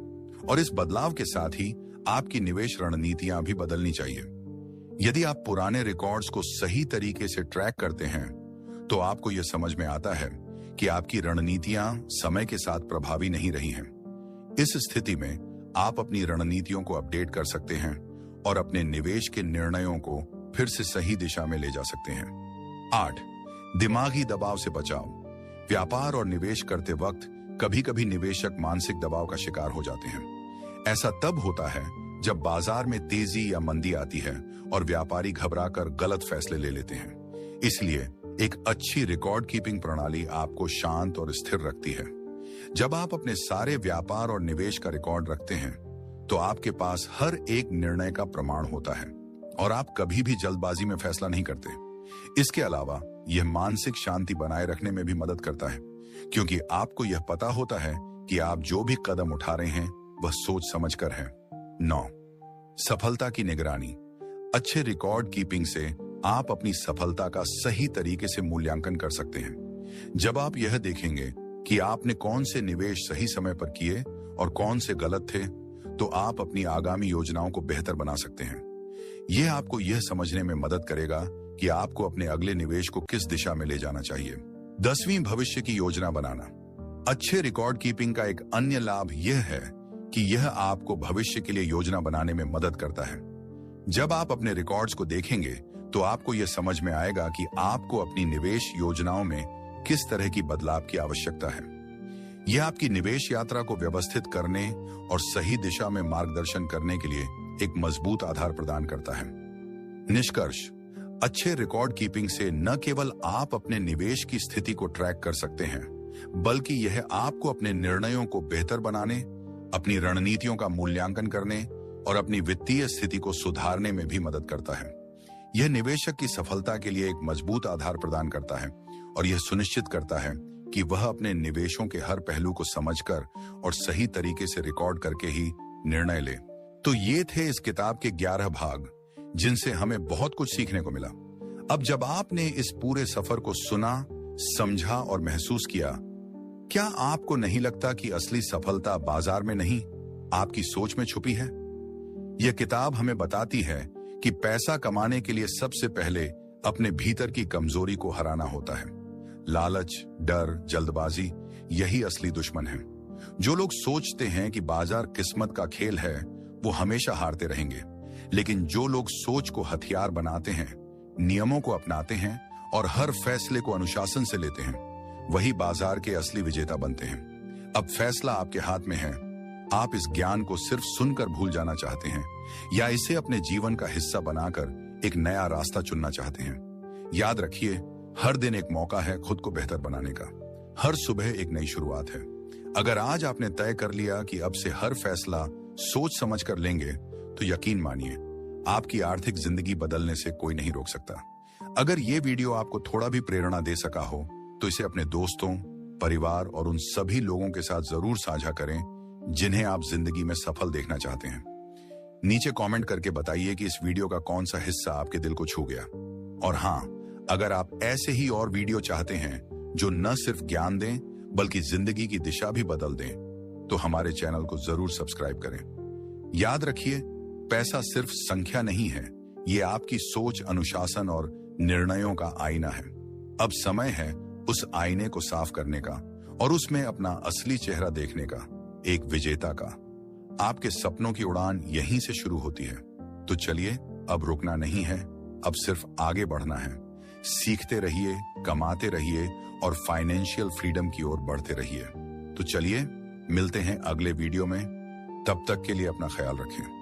और इस बदलाव के साथ ही आपकी निवेश रणनीतियां भी बदलनी चाहिए। यदि आप पुराने रिकॉर्ड्स को सही तरीके से ट्रैक करते हैं, तो आपको यह समझ में आता है कि आपकी रणनीतियां समय के साथ प्रभावी नहीं रही हैं। इस स्थिति में आप अपनी रणनीतियों को अपडेट कर सकते हैं और अपने निवेश के निर्णयों को फिर से सही दिशा में ले जा सकते हैं। 8. दिमागी दबाव से बचाव। व्यापार और निवेश करते वक्त कभी कभी निवेशक मानसिक दबाव का शिकार हो जाते हैं। ऐसा तब होता है जब बाजार में तेजी या मंदी आती है और व्यापारी घबराकर गलत फैसले ले लेते हैं। इसलिए एक अच्छी रिकॉर्ड कीपिंग प्रणाली आपको शांत और स्थिर रखती है। जब आप अपने सारे व्यापार और निवेश का रिकॉर्ड रखते हैं, तो आपके पास हर एक निर्णय का प्रमाण होता है और आप कभी भी जल्दबाजी में फैसला नहीं करते। इसके अलावा यह मानसिक शांति बनाए रखने में भी मदद करता है, क्योंकि आपको यह पता होता है कि आप जो भी कदम उठा रहे हैं वह सोच समझकर है। 9. सफलता की निगरानी। अच्छे रिकॉर्ड कीपिंग से आप अपनी सफलता का सही तरीके से मूल्यांकन कर सकते हैं। जब आप यह देखेंगे कि आपने कौन से निवेश सही समय पर किए और कौन से गलत थे, तो आप अपनी आगामी योजनाओं को बेहतर बना सकते हैं। यह आपको यह समझने में मदद करेगा कि आपको अपने अगले निवेश को किस दिशा में ले जाना चाहिए। 10वीं, भविष्य की योजना बनाना। अच्छे रिकॉर्ड कीपिंग का एक अन्य लाभ यह है कि यह आपको भविष्य के लिए योजना बनाने में मदद करता है। जब आप अपने रिकॉर्ड्स को देखेंगे, तो आपको यह समझ में आएगा कि आपको अपनी निवेश योजनाओं में किस तरह की बदलाव की आवश्यकता है। यह आपकी निवेश यात्रा को व्यवस्थित करने और सही दिशा में मार्गदर्शन करने के लिए एक मजबूत आधार प्रदान करता है। निष्कर्ष, अच्छे रिकॉर्ड कीपिंग से न केवल आप अपने निवेश की स्थिति को ट्रैक कर सकते हैं, बल्कि यह आपको अपने निर्णयों को बेहतर बनाने, अपनी रणनीतियों का मूल्यांकन करने और अपनी वित्तीय स्थिति को सुधारने में भी मदद करता है। यह निवेशक की सफलता के लिए एक मजबूत आधार प्रदान करता है और यह सुनिश्चित करता है कि वह अपने निवेशों के हर पहलू को समझकर और सही तरीके से रिकॉर्ड करके ही निर्णय ले। तो ये थे इस किताब के 11 भाग, जिनसे हमें बहुत कुछ सीखने को मिला। अब जब आपने इस पूरे सफर को सुना, समझा और महसूस किया, क्या आपको नहीं लगता कि असली सफलता बाजार में नहीं, आपकी सोच में छुपी है? यह किताब हमें बताती है कि पैसा कमाने के लिए सबसे पहले अपने भीतर की कमजोरी को हराना होता है। लालच, डर, जल्दबाजी, यही असली दुश्मन है। जो लोग सोचते हैं कि बाजार किस्मत का खेल है, वो हमेशा हारते रहेंगे। लेकिन जो लोग सोच को हथियार बनाते हैं, नियमों को अपनाते हैं और हर फैसले को अनुशासन से लेते हैं, वही बाजार के असली विजेता बनते हैं। अब फैसला आपके हाथ में है। आप इस ज्ञान को सिर्फ सुनकर भूल जाना चाहते हैं या इसे अपने जीवन का हिस्सा बनाकर एक नया रास्ता चुनना चाहते हैं, याद रखिए, हर दिन एक मौका है खुद को बेहतर बनाने का। हर सुबह एक नई शुरुआत है। अगर आज आपने तय कर लिया कि अब से हर फैसला सोच समझ कर लेंगे, तो यकीन मानिए, आपकी आर्थिक जिंदगी बदलने से कोई नहीं रोक सकता। अगर ये वीडियो आपको थोड़ा भी प्रेरणा दे सका हो, तो इसे अपने दोस्तों, परिवार और उन सभी लोगों के साथ जरूर साझा करें जिन्हें आप जिंदगी में सफल देखना चाहते हैं। नीचे कमेंट करके बताइए कि इस वीडियो का कौन सा हिस्सा आपके दिल को छू गया। और हाँ, अगर आप ऐसे ही और वीडियो चाहते हैं जो न सिर्फ ज्ञान दें बल्कि जिंदगी की दिशा भी बदल दें, तो हमारे चैनल को जरूर सब्सक्राइब करें। याद रखिए, पैसा सिर्फ संख्या नहीं है, ये आपकी सोच, अनुशासन और निर्णयों का आईना है। अब समय है उस आईने को साफ करने का और उसमें अपना असली चेहरा देखने का, एक विजेता का। आपके सपनों की उड़ान यहीं से शुरू होती है। तो चलिए, अब रुकना नहीं है, अब सिर्फ आगे बढ़ना है। सीखते रहिए, कमाते रहिए और फाइनेंशियल फ्रीडम की ओर बढ़ते रहिए। तो चलिए, मिलते हैं अगले वीडियो में। तब तक के लिए अपना ख्याल रखें।